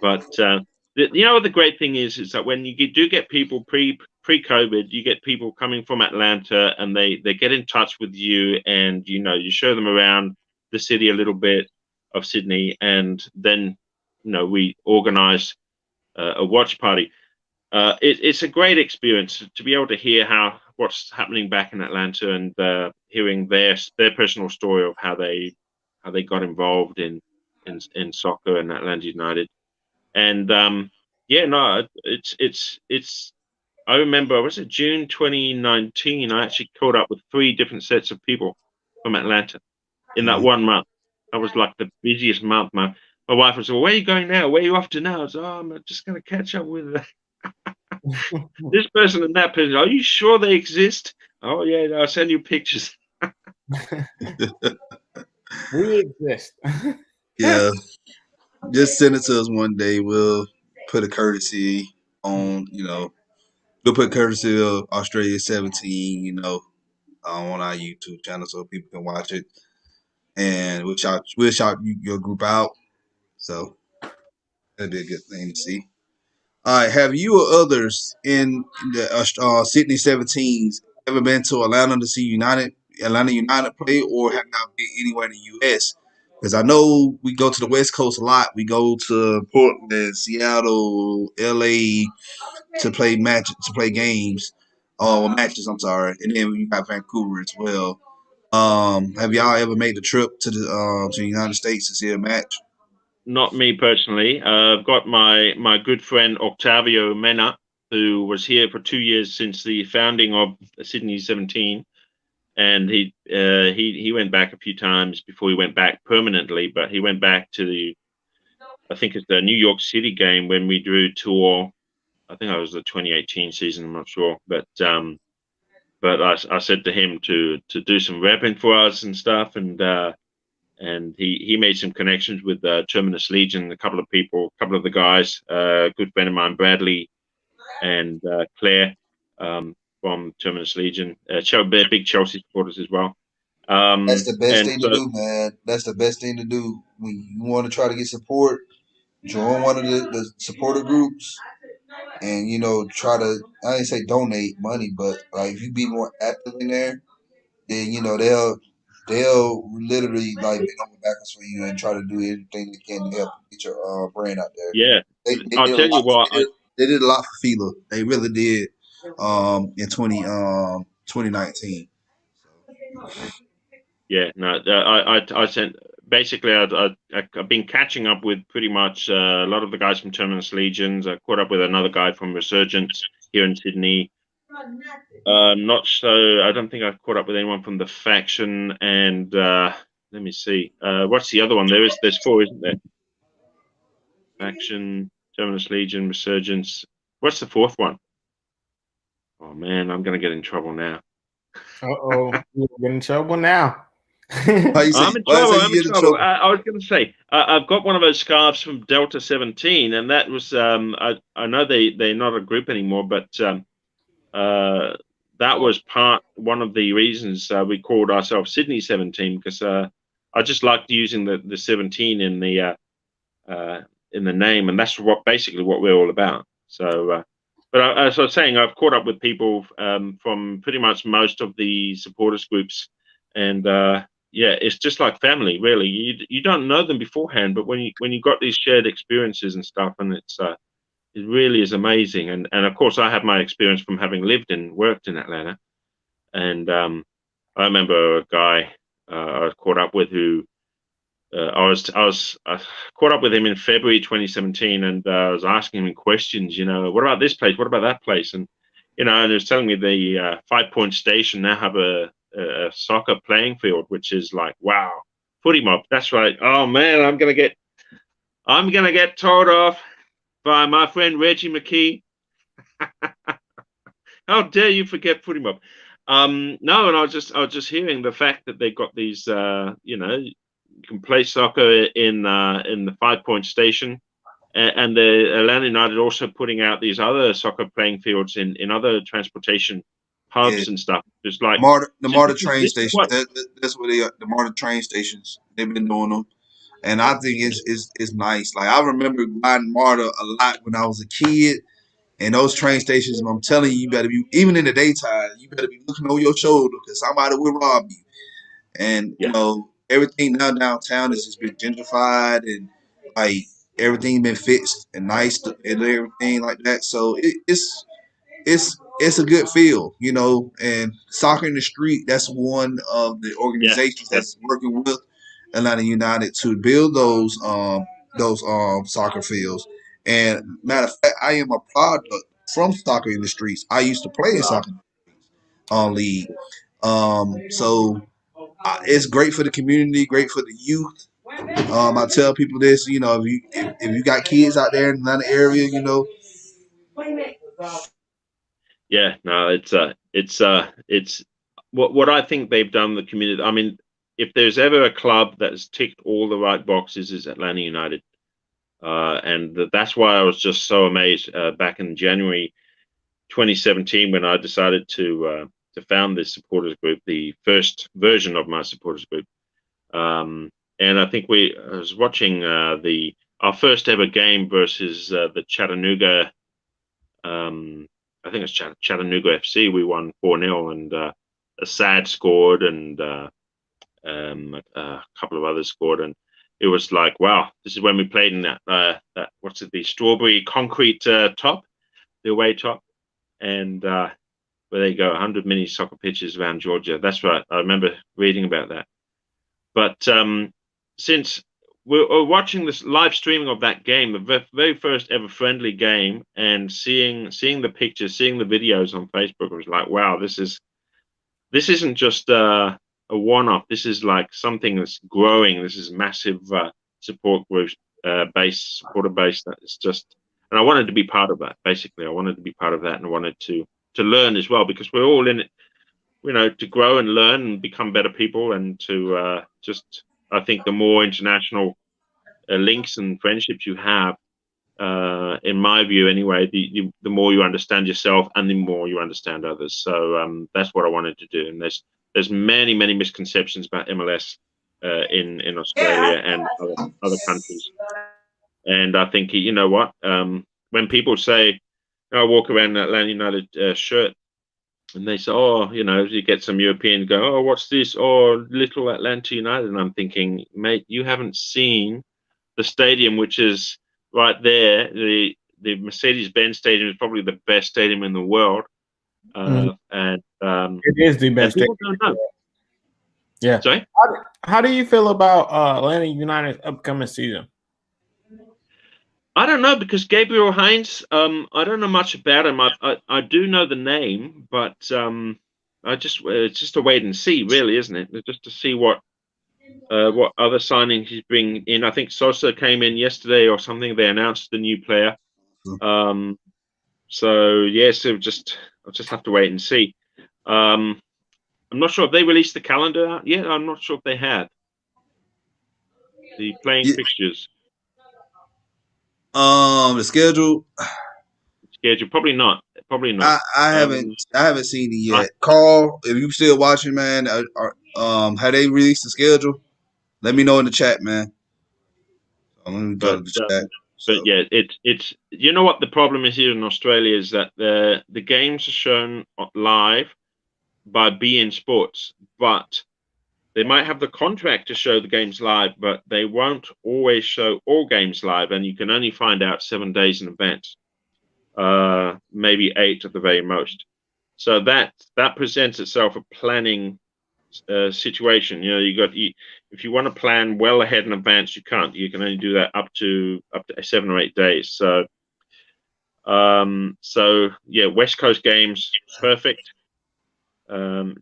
But you know what the great thing is that when you do get people pre-COVID, you get people coming from Atlanta and they get in touch with you, and you know, you show them around the city a little bit of Sydney, and then you know, we organize a watch party. It's a great experience to be able to hear what's happening back in Atlanta, and hearing their personal story of how they got involved in soccer and Atlanta United. And yeah, no, it's. I remember, was it June 2019? I actually caught up with 3 different sets of people from Atlanta in that 1 month. That was like the busiest month. My wife was, well, where are you going now? Where are you off to now? I was, oh, I'm just going to catch up with this person and that person. Are you sure they exist? Oh yeah, I'll send you pictures. We exist. Yeah, just send it to us one day. We'll put a courtesy on. You know, we'll put courtesy of Australia 17. You know, on our YouTube channel so people can watch it, and we'll shout your group out. So that'd be a good thing to see. All right, have you or others in the Sydney 17s ever been to Atlanta to see Atlanta United play, or have not been anywhere in the U.S.? Because I know we go to the West Coast a lot. We go to Portland, Seattle, L.A. to play games, or matches. I'm sorry, and then we got Vancouver as well. Have y'all ever made the trip to the United States to see a match? Not me personally. I've got my good friend Octavio Mena, who was here for 2 years since the founding of Sydney 17, and he went back a few times before he went back permanently. But he went back to I think it's the New York City game when we drew 2-2. I think that was the 2018 season. I'm not sure, but I said to him to do some repping for us and stuff, and he made some connections with Terminus Legion, a couple of the guys, good friend of mine, Bradley and Claire from Terminus Legion, big Chelsea supporters as well. That's the best And thing to so, do, man. That's the best thing to do when you want to try to get support. Join one of the supporter groups, and try to. I didn't say donate money, but like if you be more active in there, then they'll literally like bend over backwards for you and try to do everything they can to help get your brand out there. yeah, They I'll did a tell you lot. what. They did a lot for FILA. They really did. In 2019. Yeah, no, I sent basically I've been catching up with pretty much a lot of the guys from Terminus Legions. I caught up with another guy from Resurgence here in Sydney. Not so. I don't think I've caught up with anyone from the faction. And let me see. What's the other one? There's 4, isn't there? Faction, Terminus Legion, Resurgence. What's the fourth one? Oh man, I'm gonna get in trouble now. Uh-oh, you're getting in trouble now. Why you say, I'm in why you trouble. say I'm you in get in trouble. trouble? I was going to say I've got one of those scarves from Delta 17, and that was I know they're not a group anymore, but that was one of the reasons we called ourselves Sydney 17, because I just liked using the 17 in the name, and that's basically what we're all about. So. But as I was saying, I've caught up with people from pretty much most of the supporters groups, and yeah, it's just like family, really. You don't know them beforehand, but when you got these shared experiences and stuff, and it really is amazing. And of course, I have my experience from having lived and worked in Atlanta, and I remember a guy I caught up with who I caught up with him in February 2017, and I was asking him questions. What about this place? What about that place? And and he was telling me the 5 Point Station now have a soccer playing field, which is like, wow, footy mob. That's right. Oh man, I'm gonna get told off by my friend Reggie McKee. How dare you forget footy mob? No, and I was just hearing the fact that they got these, you can play soccer in the 5 Point Station, and the Atlanta United also putting out these other soccer playing fields in other transportation Yeah, hubs and stuff. Just like the this MARTA is train this is station. what That's what they are. The MARTA train stations. They've been doing them, and I think it's nice. Like I remember riding MARTA a lot when I was a kid. And those train stations, and I'm telling you, you better be, even in the daytime, you better be looking over your shoulder because somebody will rob you. And yeah everything now downtown has just been gentrified, and like everything been fixed and nice and everything like that. So it's a good feel, And Soccer in the Street, that's one of the yeah organizations yeah that's working with Atlanta United to build those soccer fields. And matter of fact, I am a product from Soccer in the Streets. I used to play in wow soccer league. So it's great for the community, great for the youth. I tell people this, if you got kids out there in the Atlanta area, yeah no it's what I think they've done the community. I mean, if there's ever a club that's ticked all the right boxes, is Atlanta United. And that's why I was just so amazed back in January 2017 when I decided to found this supporters group, the first version of my supporters group. And I think I was watching our first ever game versus the Chattanooga. I think it's Chattanooga FC. We won 4-0, and Assad scored, and a couple of others scored, and it was like, wow, this is when we played in that what's it, the strawberry concrete top, the away top, and where they go, 100 mini soccer pitches around Georgia. That's right. I remember reading about that. But since we're watching this live streaming of that game, the very first ever friendly game, and seeing the pictures, seeing the videos on Facebook, I was like, wow, this isn't just a one-off. This is like something that's growing. This is massive support group supporter base. That is just, and I wanted to be part of that. Basically, I wanted to be part of that, and I wanted to learn as well, because we're all in it, to grow and learn and become better people, and to just, I think the more international links and friendships you have, in my view anyway, the more you understand yourself and the more you understand others. So that's what I wanted to do. And there's many misconceptions about MLS in Australia and other countries. And I think, you know what, when people say, I walk around an Atlanta United shirt, and they say, oh, you get some European go, oh, what's this? Oh, little Atlanta United. And I'm thinking, mate, you haven't seen the stadium, which is right there. The Mercedes-Benz Stadium is probably the best stadium in the world, and It is the best. people don't know. Yeah. Sorry. How do you feel about Atlanta United's upcoming season? I don't know, because Gabriel Hines, I don't know much about him. I do know the name, but it's just a wait and see, really, isn't it? Just to see what other signings he's bringing in. I think Sosa came in yesterday or something. They announced the new player. So yes, I'll just have to wait and see. I'm not sure if they released the calendar out yet. I'm not sure if they had the playing Yeah, fixtures the schedule. schedule. Probably not. Probably not. I haven't seen it I, yet. Carl, if you still watching, man, have they released the schedule? Let me know in the chat, man. Let me go to but the chat. but So yeah, it's you know what the problem is here in Australia is that the games are shown live by beIN Sports, but they might have the contract to show the games live, but they won't always show all games live, and you can only find out 7 days in advance, maybe 8 at the very most. So that presents itself a planning situation. You know, if you want to plan well ahead in advance, you can't. You can only do that up to 7 or 8 days. So yeah, West Coast games perfect.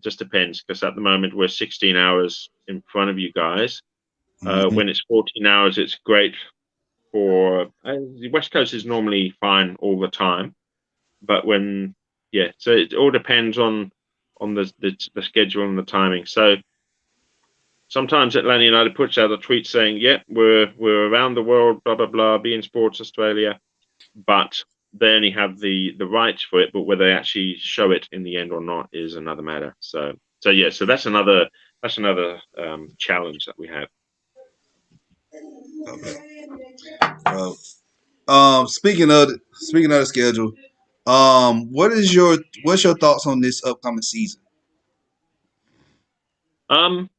Just depends because at the moment we're 16 hours in front of you guys. mhm. When it's 14 hours, it's great for the West Coast is normally fine all the time, but so it all depends on the schedule and the timing. So sometimes Atlanta United puts out a tweet saying, "Yep, we're around the world, blah blah blah, beIN Sports Australia," but they only have the rights for it. But whether they actually show it in the end or not is another matter. So yeah, so that's another challenge that we have. Okay. Speaking of the schedule, what's your thoughts on this upcoming season? Um,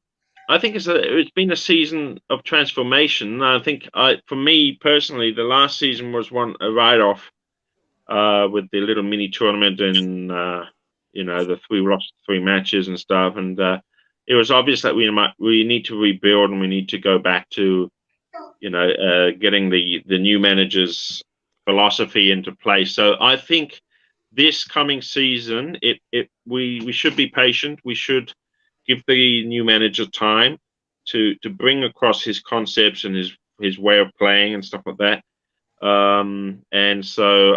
I think it's been a season of transformation. I think for me personally, the last season was a write off with the little mini tournament and we lost 3 matches and stuff, and it was obvious that we need to rebuild and we need to go back to getting the new manager's philosophy into place. So I think this coming season, we should be patient. We should give the new manager time to bring across his concepts and his way of playing and stuff like that. And so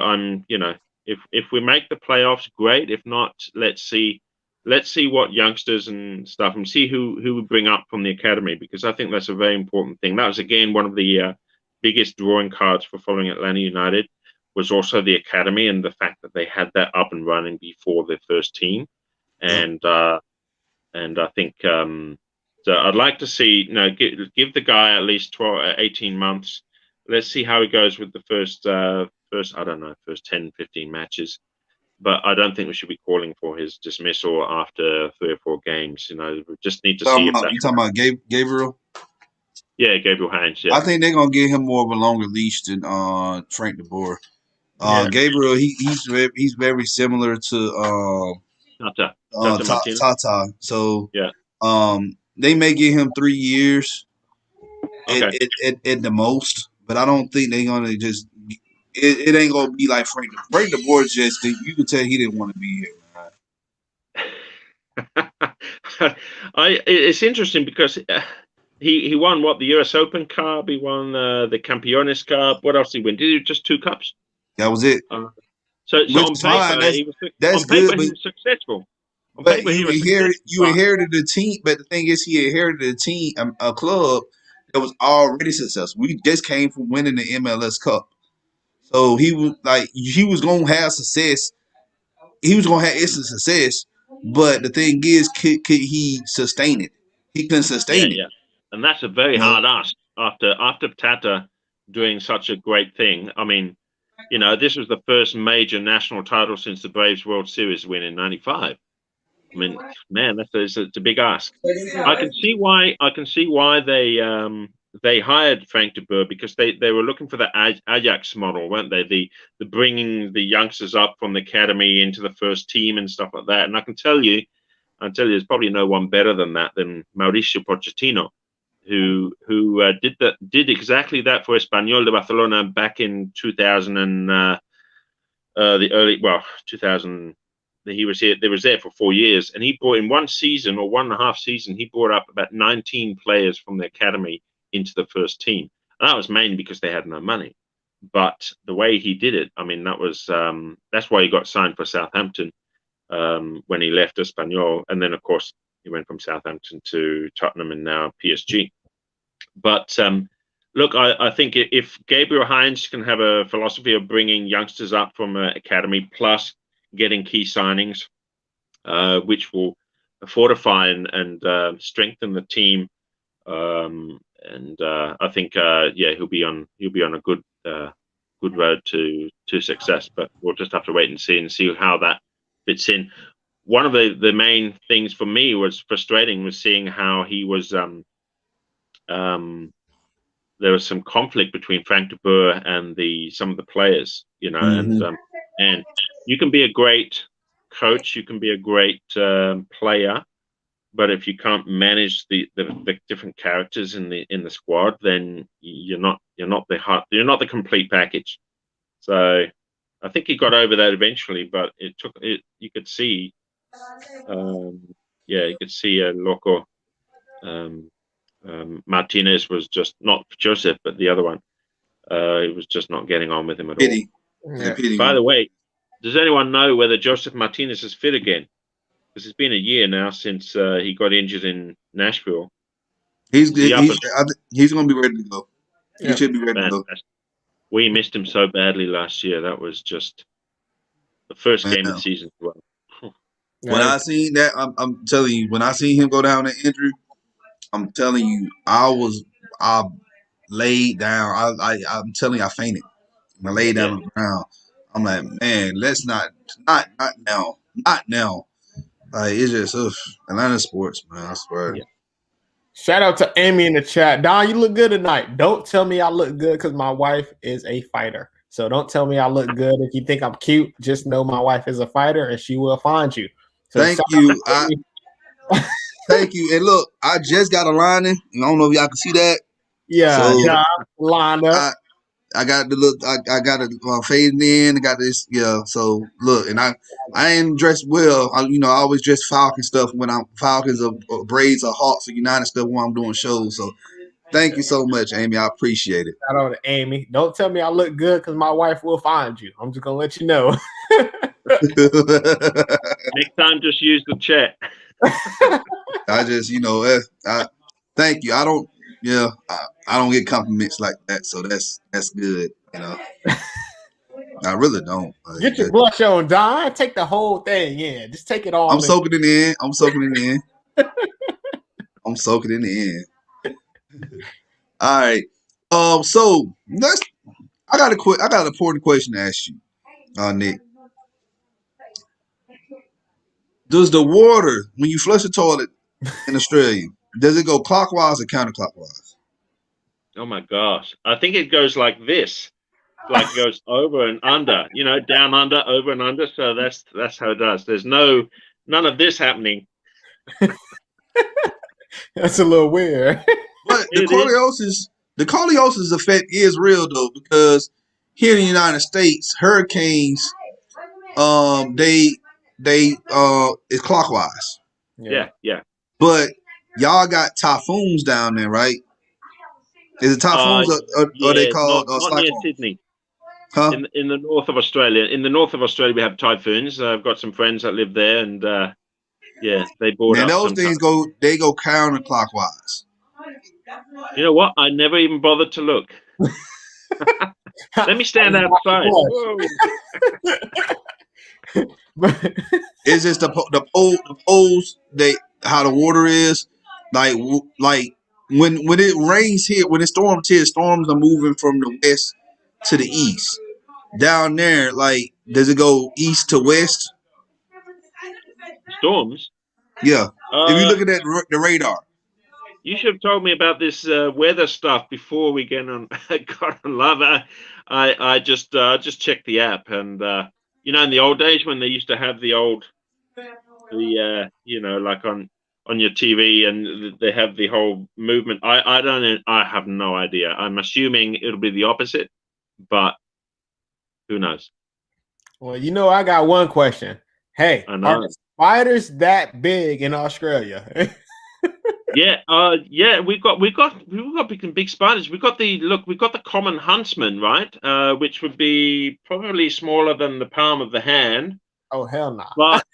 if we make the playoffs, great. If not, let's see what youngsters and stuff and see who we bring up from the academy, because I think that's a very important thing. That was again one of the biggest drawing cards for following Atlanta United, was also the academy and the fact that they had that up and running before their first team. Yep. And I think so I'd like to see, give the guy at least 12, 18 months. Let's see how he goes with the first I don't know, first 10, 15 matches. But I don't think we should be calling for his dismissal after 3 or 4 games. We just need to see if that's You talking about Gabriel? yeah, Gabriel Hines. I Yeah, think they're gonna give him more of a longer leash than Frank De Boer. yeah. Gabriel, he's very similar to Tata Martino. Tata. So Yeah. they may give him 3 years Okay. at the most, but I don't think they're gonna just. It ain't gonna be like Frank. Frank De Boer just you can tell he didn't want to be here. It's interesting because he won the US Open Cup. He won the Campeones Cup. What else did he win? Did he just 2 cups? That was it. So Which on is fine. paper he was That's good, he was successful. On but paper he was you successful. inherited the team. But the thing is, he inherited a team, a club that was already successful. We just came from winning the MLS Cup, so he was gonna have success. He was gonna have instant success. But the thing is, could he sustain it? He couldn't Yeah, sustain it. yeah. And that's a very You know, hard ask after Tata doing such a great thing. I mean, this was the first major national title since the Braves World Series win in '95. I mean, man, it's a big ask. I can see why they hired Frank de Boer, because they were looking for the Ajax model, weren't they? The bringing the youngsters up from the academy into the first team and stuff like that. And I tell you, there's probably no one better than Mauricio Pochettino, who did exactly that for Espanyol de Barcelona back in 2000 and the early 2000. He was here. They was there for 4 years, and he brought in 1 season or 1.5 season. He brought up about 19 players from the academy into the first team. And that was mainly because they had no money. but the way he did it, I mean, that was that's why he got signed for Southampton when he left Espanyol, and then of course he went from Southampton to Tottenham and now PSG. But look, I think if Gabriel Hines can have a philosophy of bringing youngsters up from academy plus getting key signings, which will fortify and strengthen the team, and I think he'll be on a good road to success. But we'll just have to wait and see how that fits in. One of the main things for me was frustrating was seeing how he was there was some conflict between Frank de Boer and some of the players, and you can be a great coach, you can be a great player, but if you can't manage the different characters in the squad, then you're not the complete package. So I think he got over that eventually, but it took it. You could see, you could see Loco. Martinez was just not Joseph, but the other one. He was just not getting on with him at Pity. all. Yeah. Pity. By the way, does anyone know whether Joseph Martinez is fit again? Because it's been a year now since he got injured in Nashville. He's going to be ready to go. He should be ready to go. We missed him so badly last year. That was just the first game of the season. When I seen that, I'm telling you, when I seen him go down in injury, I'm telling you, I laid down. I'm telling you, I fainted. I laid down on the ground. I'm like, man, let's not now. Like, it's just Atlanta sports, man. I swear. Yeah. Shout out to Amy in the chat. Don, you look good tonight. Don't tell me I look good because my wife is a fighter. So don't tell me I look good. If you think I'm cute, just know my wife is a fighter and she will find you. So thank you. Thank you. And look, I just got a lining. I don't know if y'all can see that. Yeah, so, lined up. I got the look. I got it fading in. I got this. Yeah. So look, and I ain't dressed well. I always dress Falcon stuff when I'm Falcons or Braids or Hawks or United stuff when I'm doing shows. So thank you so much, Amy. I appreciate it. Shout out to Amy. Don't tell me I look good because my wife will find you. I'm just gonna let you know. Next time, just use the chat. I just, I thank you. I don't. Yeah, I don't get compliments like that, so that's good. I really don't. Get your blush on, Don. Take the whole thing in. Just take it all. I'm soaking it in. I'm soaking it in. All right. So I got an important question to ask you, Nick. Does the water, when you flush the toilet in Australia, does it go clockwise or counterclockwise? Oh my gosh! I think it goes like this. Like it goes over and under, down under, over and under. So that's how it does. There's none of this happening. That's a little weird. But the scoliosis effect is real though, because here in the United States, hurricanes, they it's clockwise. Yeah. But y'all got typhoons down there, right? Is it typhoons or they called not near Sydney? Huh? In the north of Australia. In the north of Australia, we have typhoons. I've got some friends that live there, and they board up. And those things go counterclockwise. You know what? I never even bothered to look. Let me stand outside. It's just the poles. How the water is like when it rains here, when it storms here, storms are moving from the west to the east. Down there, like, does it go east to west? Storms? Yeah. If you look at the radar. You should have told me about this weather stuff before we got on live. I just checked the app, and in the old days when they used to have like on your TV, and they have the whole movement. I have no idea. I'm assuming it'll be the opposite, but who knows? Well, I got one question. Hey, are spiders that big in Australia? Yeah. We've got big spiders. We got the common huntsman, right? Which would be probably smaller than the palm of the hand. Oh hell no! But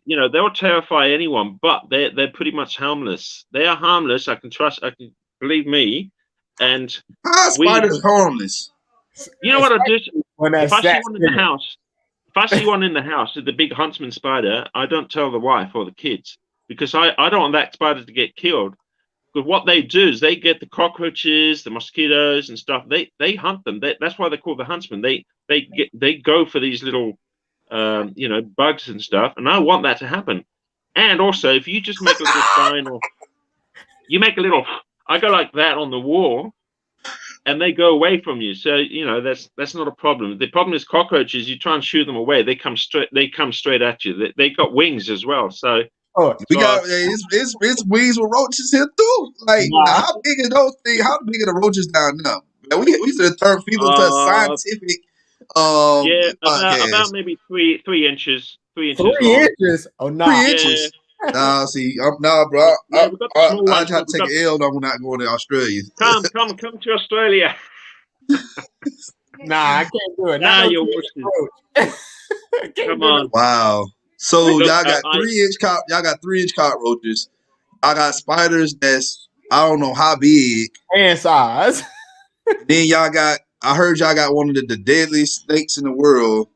they'll terrify anyone. But they're pretty much harmless. They are harmless. I can believe me. And How are spiders harmless? you know what I do? When If I see one in the spirit. house, if I see one in the house, the big huntsman spider, I don't tell the wife or the kids because I don't want that spider to get killed. But what they do is they get the cockroaches, the mosquitoes, and stuff. They hunt them. That's why they're called the huntsman. They go for these little, bugs and stuff. And I want that to happen. And also, if you just make a little sign or you make a little, I go like that on the wall, and they go away from you. So that's not a problem. The problem is cockroaches. You try and shoo them away, they come straight. They come straight at you. They got wings as well. So. We got it's weeds with roaches here too. Like how big are those things? How big are the roaches down there? We used to turn FILA to a scientific about maybe 3 inches. 3 inches 3 long. inches? Oh no! 3 inches. Nah, see, bro. Yeah, we got the small I ones, try to take an L. I'm not going to Australia. Come to Australia. Nah, I can't do it. Nah, Not you're Come on. Wow. So y'all got 3-inch y'all got 3-inch cockroaches. I got spiders that's I don't know how big. Hand size. Then I heard y'all got one of the deadliest snakes in the world.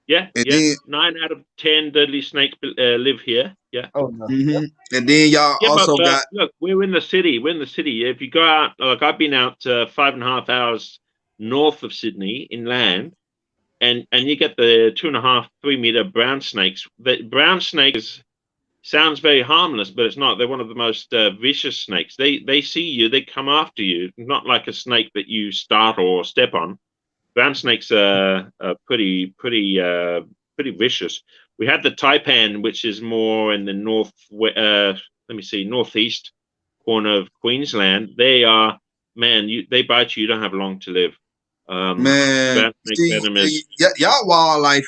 Yeah, and Then, 9 out of 10 deadly snakes live here. Yeah. Oh no. And then y'all also got. Look, we're in the city. If you go out, like I've been out 5.5 hours north of Sydney inland, and you get the 2.5, 3 meter brown snakes. The brown snake sounds very harmless, but it's not. They're one of the most vicious snakes. They see you, they come after you. Not like a snake that you startle or step on. Brown snakes are pretty vicious. We had the taipan, which is more in the northeast corner of Queensland. They are they bite you. You don't have long to live. Man, see, y'all wildlife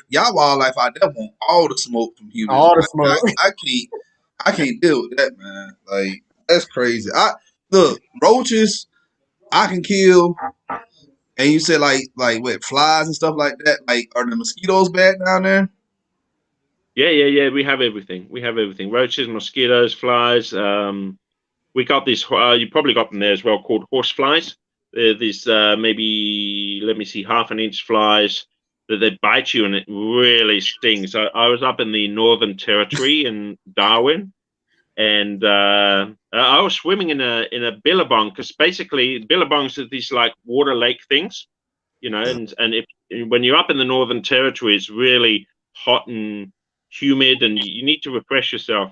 out there want all the smoke from humans. All the smoke. I can't deal with that, man. Like that's crazy. Look, roaches, I can kill. And you said like what flies and stuff like that. Like, are the mosquitoes bad down there? Yeah. We have everything. Roaches, mosquitoes, flies. We got these. You probably got them there as well, called horse flies. They're these maybe, let me see, 1/2 inch flies that they bite you and it really stings. I was up in the Northern Territory in Darwin, and I was swimming in a billabong because basically billabongs are these like water lake things, and when you're up in the Northern Territory, it's really hot and humid, and you need to refresh yourself.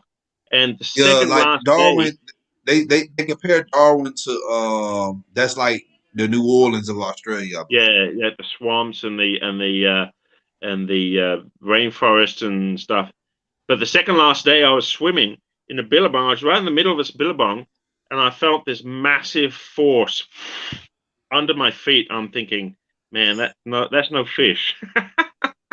And the second last Darwin. day, They compare Darwin to that's like the New Orleans of Australia. Yeah, the swamps and the rainforest and stuff. But the second last day, I was swimming in a billabong. I was right in the middle of this billabong, and I felt this massive force under my feet. I'm thinking, man, that's no fish.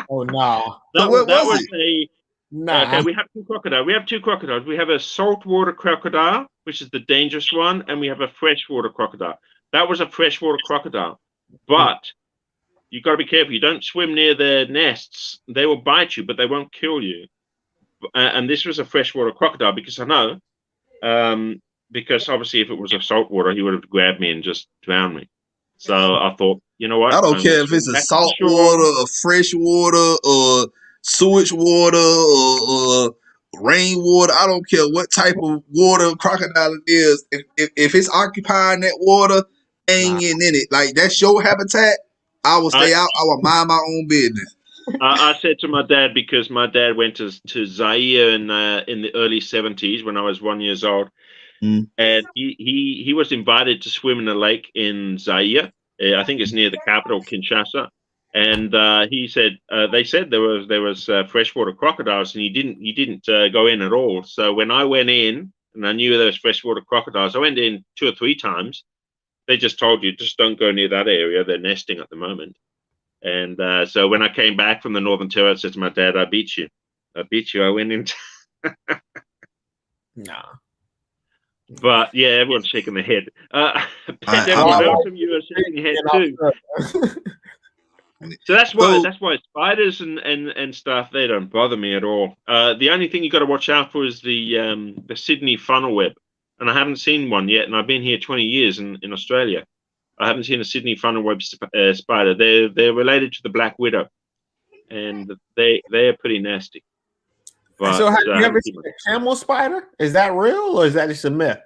Oh no! What was it? Nah. Okay, we have two crocodiles. We have a saltwater crocodile, which is the dangerous one, and we have a freshwater crocodile. That was a freshwater crocodile, but you got to be careful. You don't swim near their nests; they will bite you, but they won't kill you. And this was a freshwater crocodile because I know, because obviously, if it was a saltwater, he would have grabbed me and just drowned me. So I thought, you know what? I don't care if it's a saltwater, a freshwater, or sewage water, or rainwater. I don't care what type of water crocodile it is. If it's occupying that water, hanging in it, like that's your habitat, I will stay out. I will mind my own business. I said to my dad, because my dad went to Zaire in the early 70s when I was 1 year old. And he was invited to swim in a lake in Zaire. I think it's near the capital, Kinshasa. And he said they said there was freshwater crocodiles, and he didn't go in at all. So when I went in and I knew there was freshwater crocodiles, I went in 2 or 3 times. They just told you, just don't go near that area. They're nesting at the moment. And so when I came back from the Northern Territory, I said to my dad, I beat you. I went in. Nah. But yeah, everyone's shaking their head. I'm Devil not. Belgium, you are shaking your head too. So that's So why spiders and stuff, they don't bother me at all. The only thing you got to watch out for is the Sydney funnel web, and I haven't seen one yet. And I've been here 20 years in Australia. I haven't seen a Sydney funnel web spider. They're related to the black widow, and they're pretty nasty. But So have I you ever haven't seen seen one. a camel spider? Is that real or is that just a myth?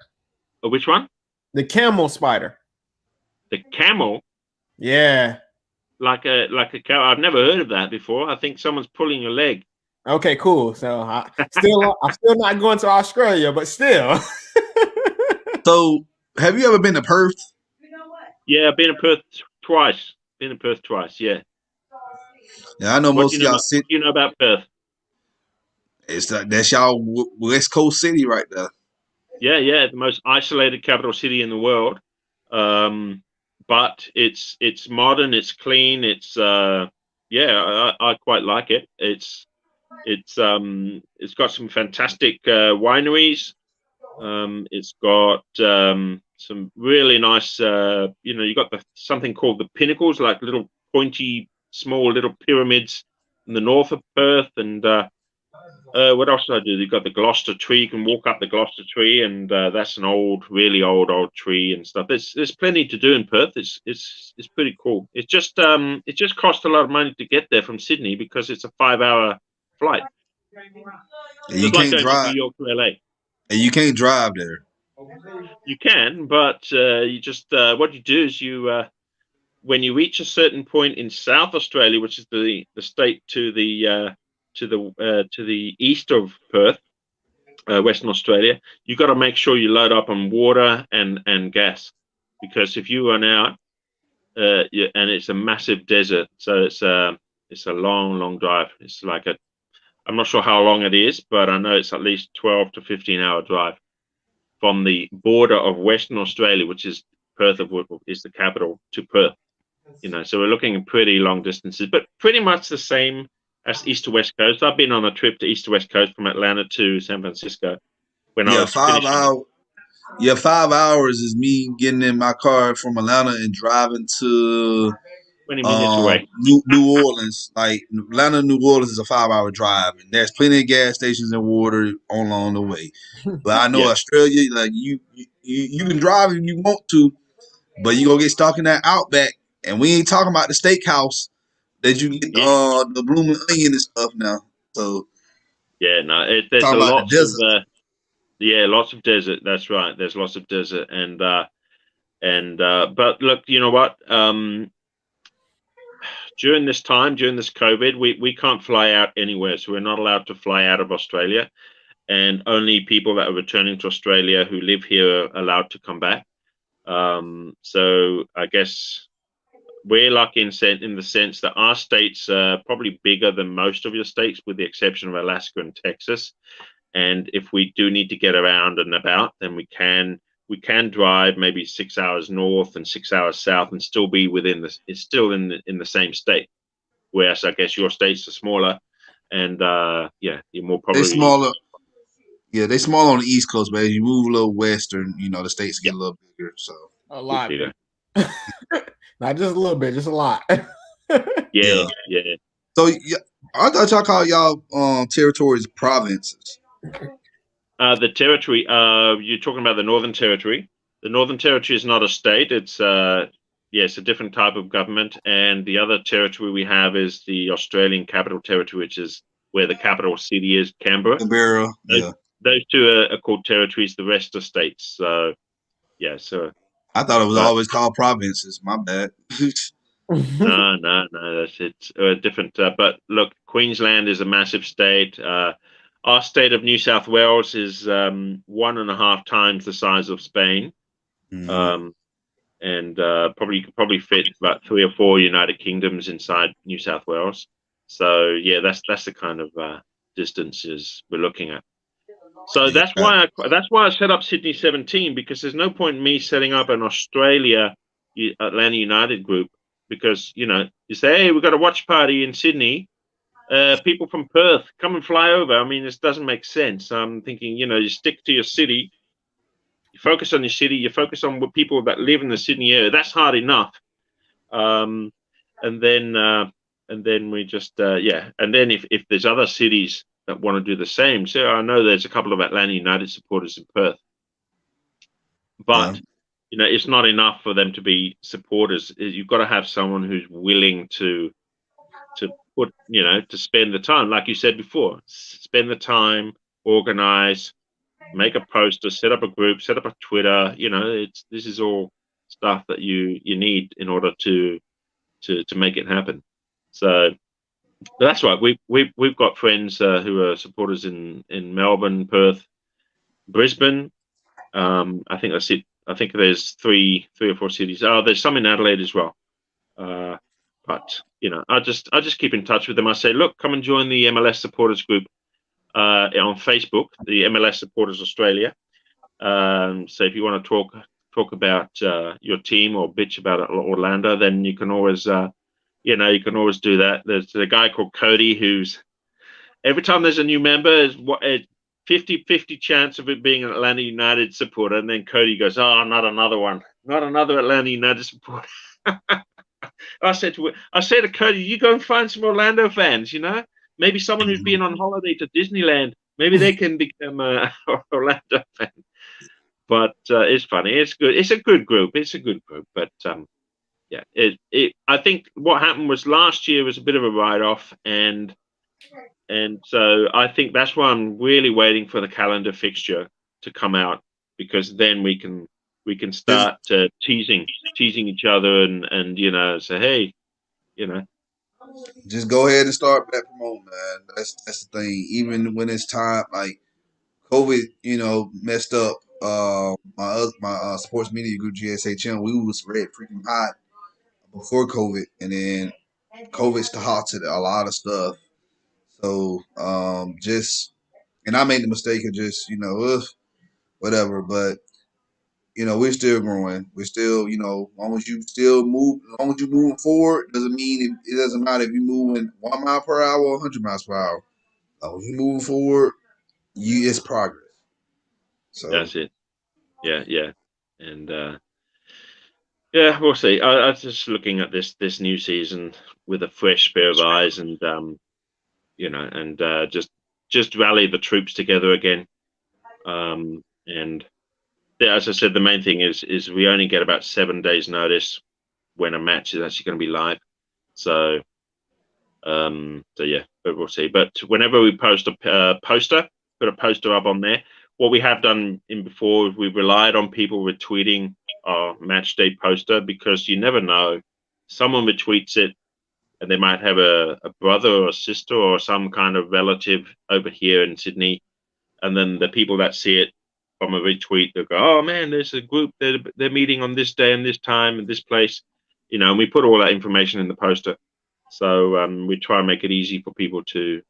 Which one? The camel spider. The camel, Yeah. like a cow. I've never heard of that before. I think someone's pulling your leg. Okay, cool. So I'm still not going to Australia, but still. so have you ever been to Perth? Yeah, I've been in Perth twice. Been in Perth twice. Yeah. Yeah, I know What most do of you know y'all about, sit. what do you know about Perth? It's like that's y'all West Coast city right there. Yeah, the most isolated capital city in the world. But it's modern, it's clean, I quite like it. It's got some fantastic wineries. It's got some really nice you got something called the pinnacles, like little pointy small little pyramids in the north of Perth, and what else did I do? You've got the Gloucester tree. You can walk up the Gloucester tree, and that's an really old tree and stuff. There's plenty to do in Perth. It's pretty cool. It just cost a lot of money to get there from Sydney because it's a 5-hour flight. And you Just like can't going from New drive. York to LA. And you can't drive there. You can, but you just what you do is you when you reach a certain point in South Australia, which is the state to the east of Perth, Western Australia, you got to make sure you load up on water and gas, because if you run out, and it's a massive desert, so it's a long drive. It's like I'm not sure how long it is, but I know it's at least 12 to 15-hour drive from the border of Western Australia, which is Perth is the capital, to Perth. So we're looking at pretty long distances, but pretty much the same as East to West Coast. I've been on a trip to East to West Coast from Atlanta to San Francisco when I Yeah, was finishing. 5 hours. Yeah, 5 hours is me getting in my car from Atlanta and driving to 20 minutes away. New Orleans. Like Atlanta, New Orleans is a 5 hour drive, and there's plenty of gas stations and water along the way. But I know Yeah, Australia, like you can drive if you want to, but you gonna get stuck in that outback, and we ain't talking about the steakhouse that you get yeah, the blooming onion and stuff now. So yeah. No, there's a talking about the lots of desert. lots of desert. That's right. There's lots of desert, but look, you know what? During this COVID, we can't fly out anywhere, so we're not allowed to fly out of Australia, and only people that are returning to Australia who live here are allowed to come back. So I guess we're lucky in the sense that our states are probably bigger than most of your states, with the exception of Alaska and Texas. And if we do need to get around and about, then we can drive maybe 6 hours north and 6 hours south and still be it's still in the same state. Whereas I guess your states are smaller, and you're more They probably. smaller. Yeah, they small on the East Coast, but as you move a little western, the states Yeah, get a little bigger. So A lot. bigger. Not just a little bit, just a lot. Yeah, yeah. yeah. So yeah, I thought y'all call y'all territories provinces. The territory. You're talking about the Northern Territory. The Northern Territory is not a state. It's it's a different type of government. And the other territory we have is the Australian Capital Territory, which is where the capital city is, Canberra. Canberra, Those, yeah. those two are called territories. The rest are states. So yeah. So, I thought it was but always called provinces. My bad. no. It's different. But look, Queensland is a massive state. Our state of New South Wales is 1.5 times the size of Spain. Mhm. And probably could probably fit about 3 or 4 United Kingdoms inside New South Wales. So yeah, that's the kind of distances we're looking at. So Yeah, that's why I set up Sydney 17, because there's no point in me setting up an Australia Atlanta United group, because you say, hey, we've got a watch party in Sydney. People from Perth come and fly over. I mean, this doesn't make sense. I'm thinking, you stick to your city. You focus on your city. You focus on what people that live in the Sydney area. That's hard enough. And then we just and then if there's other cities that want to do the same. So I know there's a couple of Atlanta United supporters in Perth, but it's not enough for them to be supporters. You've got to have someone who's willing to put, to spend the time, like you said before, spend the time, organize, make a poster, set up a group, set up a Twitter. This is all stuff that you need in order to make it happen. So that's right. We've got friends who are supporters in Melbourne, Perth, Brisbane. I think that's it. I think there's three or four cities. Oh, there's some in Adelaide as well. But I just keep in touch with them. I say, look, come and join the MLS Supporters Group on Facebook, the MLS Supporters Australia. So if you want to talk about your team or bitch about Orlando, then you can always you can always do that. There's a guy called Cody who's every time there's a new member is what 50-50 chance of it being an Atlanta United supporter, and then Cody goes, "Oh, not another one, not another Atlanta United supporter." I said to Cody, "You go and find some Orlando fans. Maybe someone who's been on holiday to Disneyland. Maybe they can become a Orlando fan." But it's funny. It's good. It's a good group. But I think what happened was last year was a bit of a write-off, and so I think that's why I'm really waiting for the calendar fixture to come out, because then we can start teasing each other and say, hey, just go ahead and start back promoting, man. That's the thing. Even when it's time, like COVID, messed up my sports media group GSHM. We was red freaking hot before COVID, and then COVID halted a lot of stuff. So and I made the mistake of just whatever. But we're still growing. We're still as long as you still move, as long as you're moving forward, doesn't mean it doesn't matter if you're moving 1 mile per hour or 100 miles per hour. As long as you're moving forward, it's progress. So that's it. Yeah, and we'll see. I was just looking at this new season with a fresh pair of eyes, and just rally the troops together again. And as I said, the main thing is we only get about 7 days notice when a match is actually going to be live. So yeah, but we'll see. But whenever we post a poster, put a poster up on there. What we have done before, we've relied on people retweeting our match day poster, because you never know. Someone retweets it, and they might have a brother or a sister or some kind of relative over here in Sydney, and then the people that see it from a retweet, they'll go, "Oh man, there's a group. They're meeting on this day and this time and this place," and we put all that information in the poster. So we try and make it easy for people to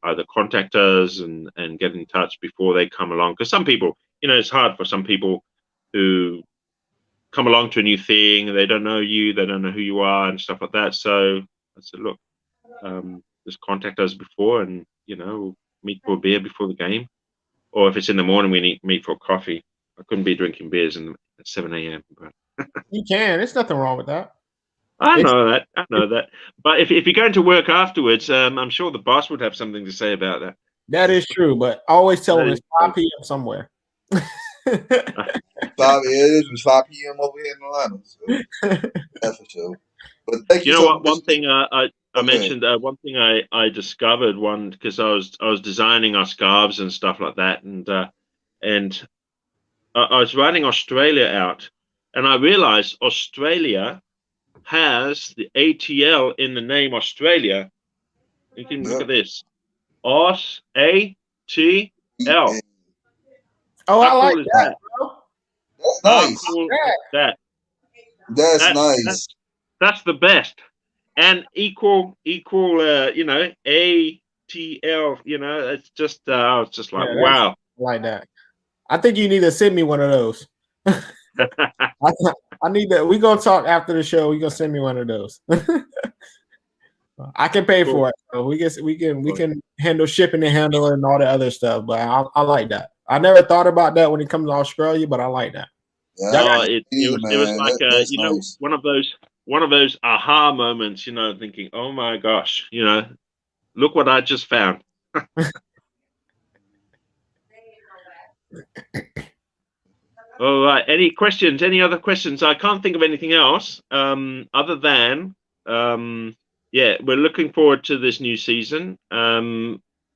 either contact us and get in touch before they come along. Because some people, it's hard for some people who come along to a new thing. They don't know you. They don't know who you are and stuff like that. So I said, look, just contact us before, and we'll meet for a beer before the game. Or if it's in the morning, we meet for coffee. I couldn't be drinking beers at 7 a.m. But you can. There's nothing wrong with that. I know that. But if you're going to work afterwards, I'm sure the boss would have something to say about that. That is true, but always tell them it's 5 p.m. somewhere. 5 it is 5 p.m. over here in Atlanta. So that's for sure. But thank you. You know what? One thing I mentioned. One thing I discovered because I was designing our scarves and stuff like that, and I was writing Australia out, and I realized Australia has the ATL in the name Australia. You can look at this. ATL. Oh, I like that, bro. That's nice. Cool that. That's nice. That's the best. And equal, ATL, it's just, I was just like, wow. I like that. I think you need to send me one of those. I need that. We're gonna talk after the show. We're gonna send me one of those. I can pay for it. So we can handle shipping and handling and all the other stuff. But I like that. I never thought about that when it comes to Australia, but I like that. Oh, it was man. like That's you know, nice. one of those aha moments, you know, thinking, oh my gosh, you know, look what I just found. All right. Any questions? Any other questions? I can't think of anything else other than, yeah, we're looking forward to this new season.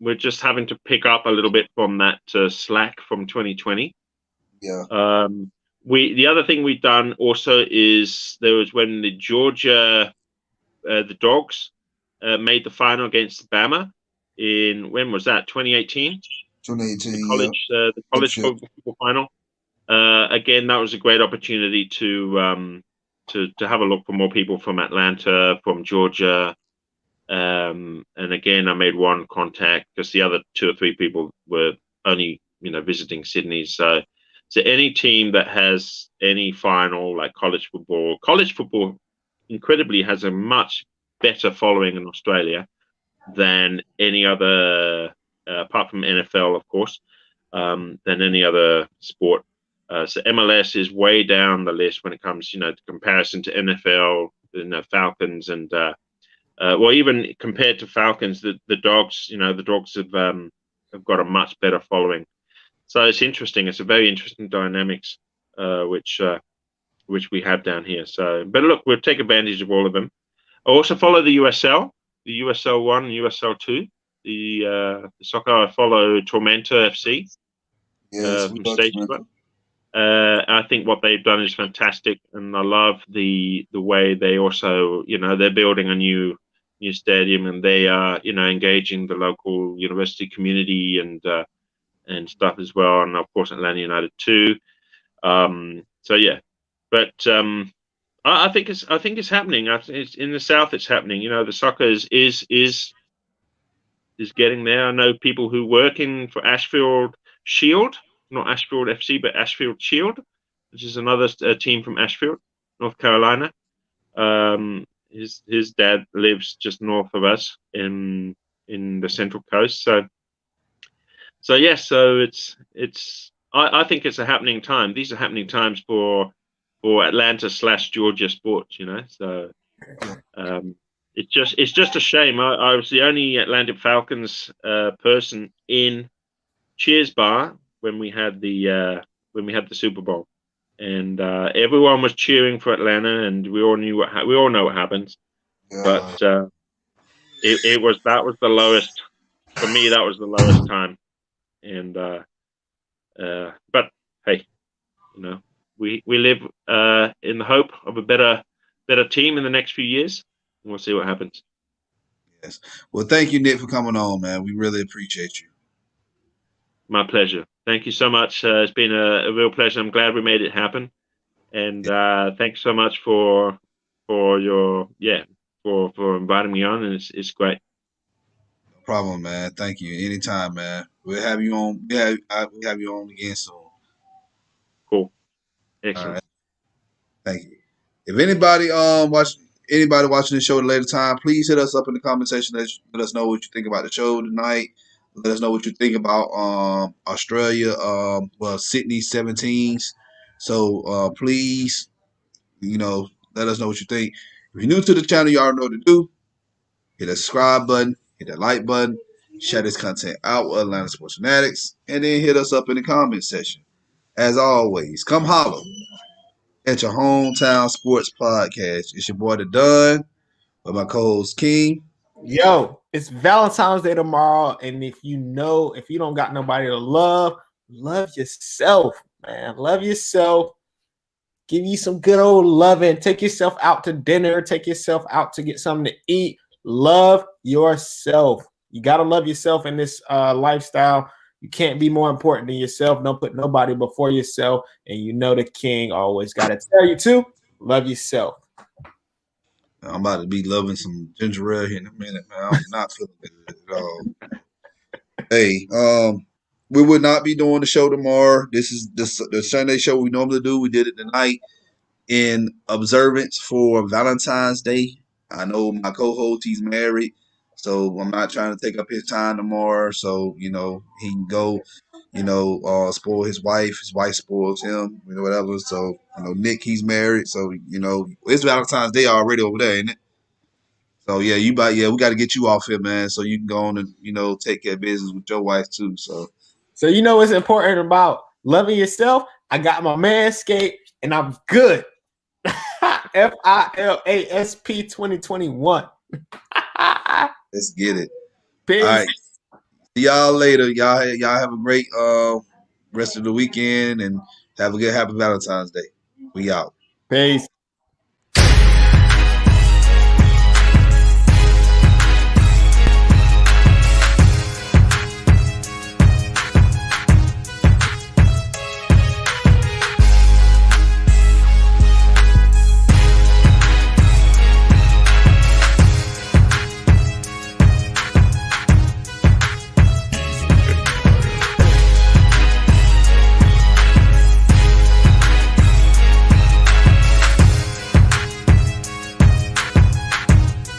We're just having to pick up a little bit from that slack from 2020. Yeah. The other thing we've done also is there was when the Dogs made the final against Bama in when was that 2018? 2018. Yeah. The college Championship. football final. Again, that was a great opportunity to have a look for more people from Atlanta, from Georgia, and again, I made one contact because the other two or three people were only visiting Sydney. So any team that has any final like college football incredibly has a much better following in Australia than any other, apart from NFL, of course, than any other sport. So MLS is way down the list when it comes, to comparison to NFL, Falcons, and well, even compared to Falcons, the Dogs, the Dogs have got a much better following. So it's interesting. It's a very interesting dynamics, which we have down here. So, but look, we'll take advantage of all of them. I also follow the USL, the USL 1, USL 2. The soccer I follow Tormenta FC Yes, we from are Stage. Toronto. I think what they've done is fantastic, and I love the way they also, they're building a new stadium, and they are, engaging the local university community and stuff as well, and of course Atlanta United too. So yeah, but I think it's happening. It's in the south. It's happening. The soccer is getting there. I know people who work for Ashfield Shield, not Ashfield FC, but Ashfield Shield, which is another team from Ashfield, North Carolina. His dad lives just north of us in the Central Coast. So yes, so it's. I think it's a happening time. These are happening times for Atlanta/Georgia sports. So. It's just a shame. I was the only Atlantic Falcons person in Cheers Bar when we had the Super Bowl, and everyone was cheering for Atlanta, and we all know what happens. Yeah. But that was the lowest for me. That was the lowest time, and but hey, we live in the hope of a better team in the next few years. We'll see what happens. Yes. Well, thank you, Nick, for coming on, man. We really appreciate you. My pleasure. Thank you so much. It's been a real pleasure. I'm glad we made it happen. And thanks so much for your for inviting me on. And it's great. No problem, man. Thank you. Anytime, man. We'll have you on. We'll have you on again soon. Cool. All Excellent. right. Thank you. If anybody watching the show at a later time, please hit us up in the comment section. Let us know what you think about the show tonight. Let us know what you think about Australia, Sydney 17s. So please, let us know what you think. If you're new to the channel, you already know what to do. Hit that subscribe button, hit that like button, share this content out with Atlanta Sports Fanatics, and then hit us up in the comment section. As always, come holler at your hometown sports podcast. It's your boy The Dunn with my co-host King. Yo, it's Valentine's Day tomorrow, and if you don't got nobody to love yourself, man. Love yourself. Give you some good old loving. Take yourself out to dinner. Take yourself out to get something to eat. Love yourself. You got to love yourself in this lifestyle. You can't be more important than yourself. Don't put nobody before yourself. And the king always got to tell you to love yourself. I'm about to be loving some ginger ale here in a minute, man. I'm not feeling good at all. Hey, we would not be doing the show tomorrow. This is the Sunday show we normally do. We did it tonight in observance for Valentine's Day. I know my co-host, he's married, so I'm not trying to take up his time tomorrow. So, he can go spoil his wife. His wife spoils him, whatever. So, Nick, he's married. So, it's Valentine's Day already over there, ain't it? So, yeah, we got to get you off here, man, so you can go on and, take care of business with your wife, too. So what's important about loving yourself? I got my Manscaped, and I'm good. FILASP 2021. Let's get it. Peace. All right. See y'all later. Y'all have a great rest of the weekend and have a good happy Valentine's Day. We out. Peace.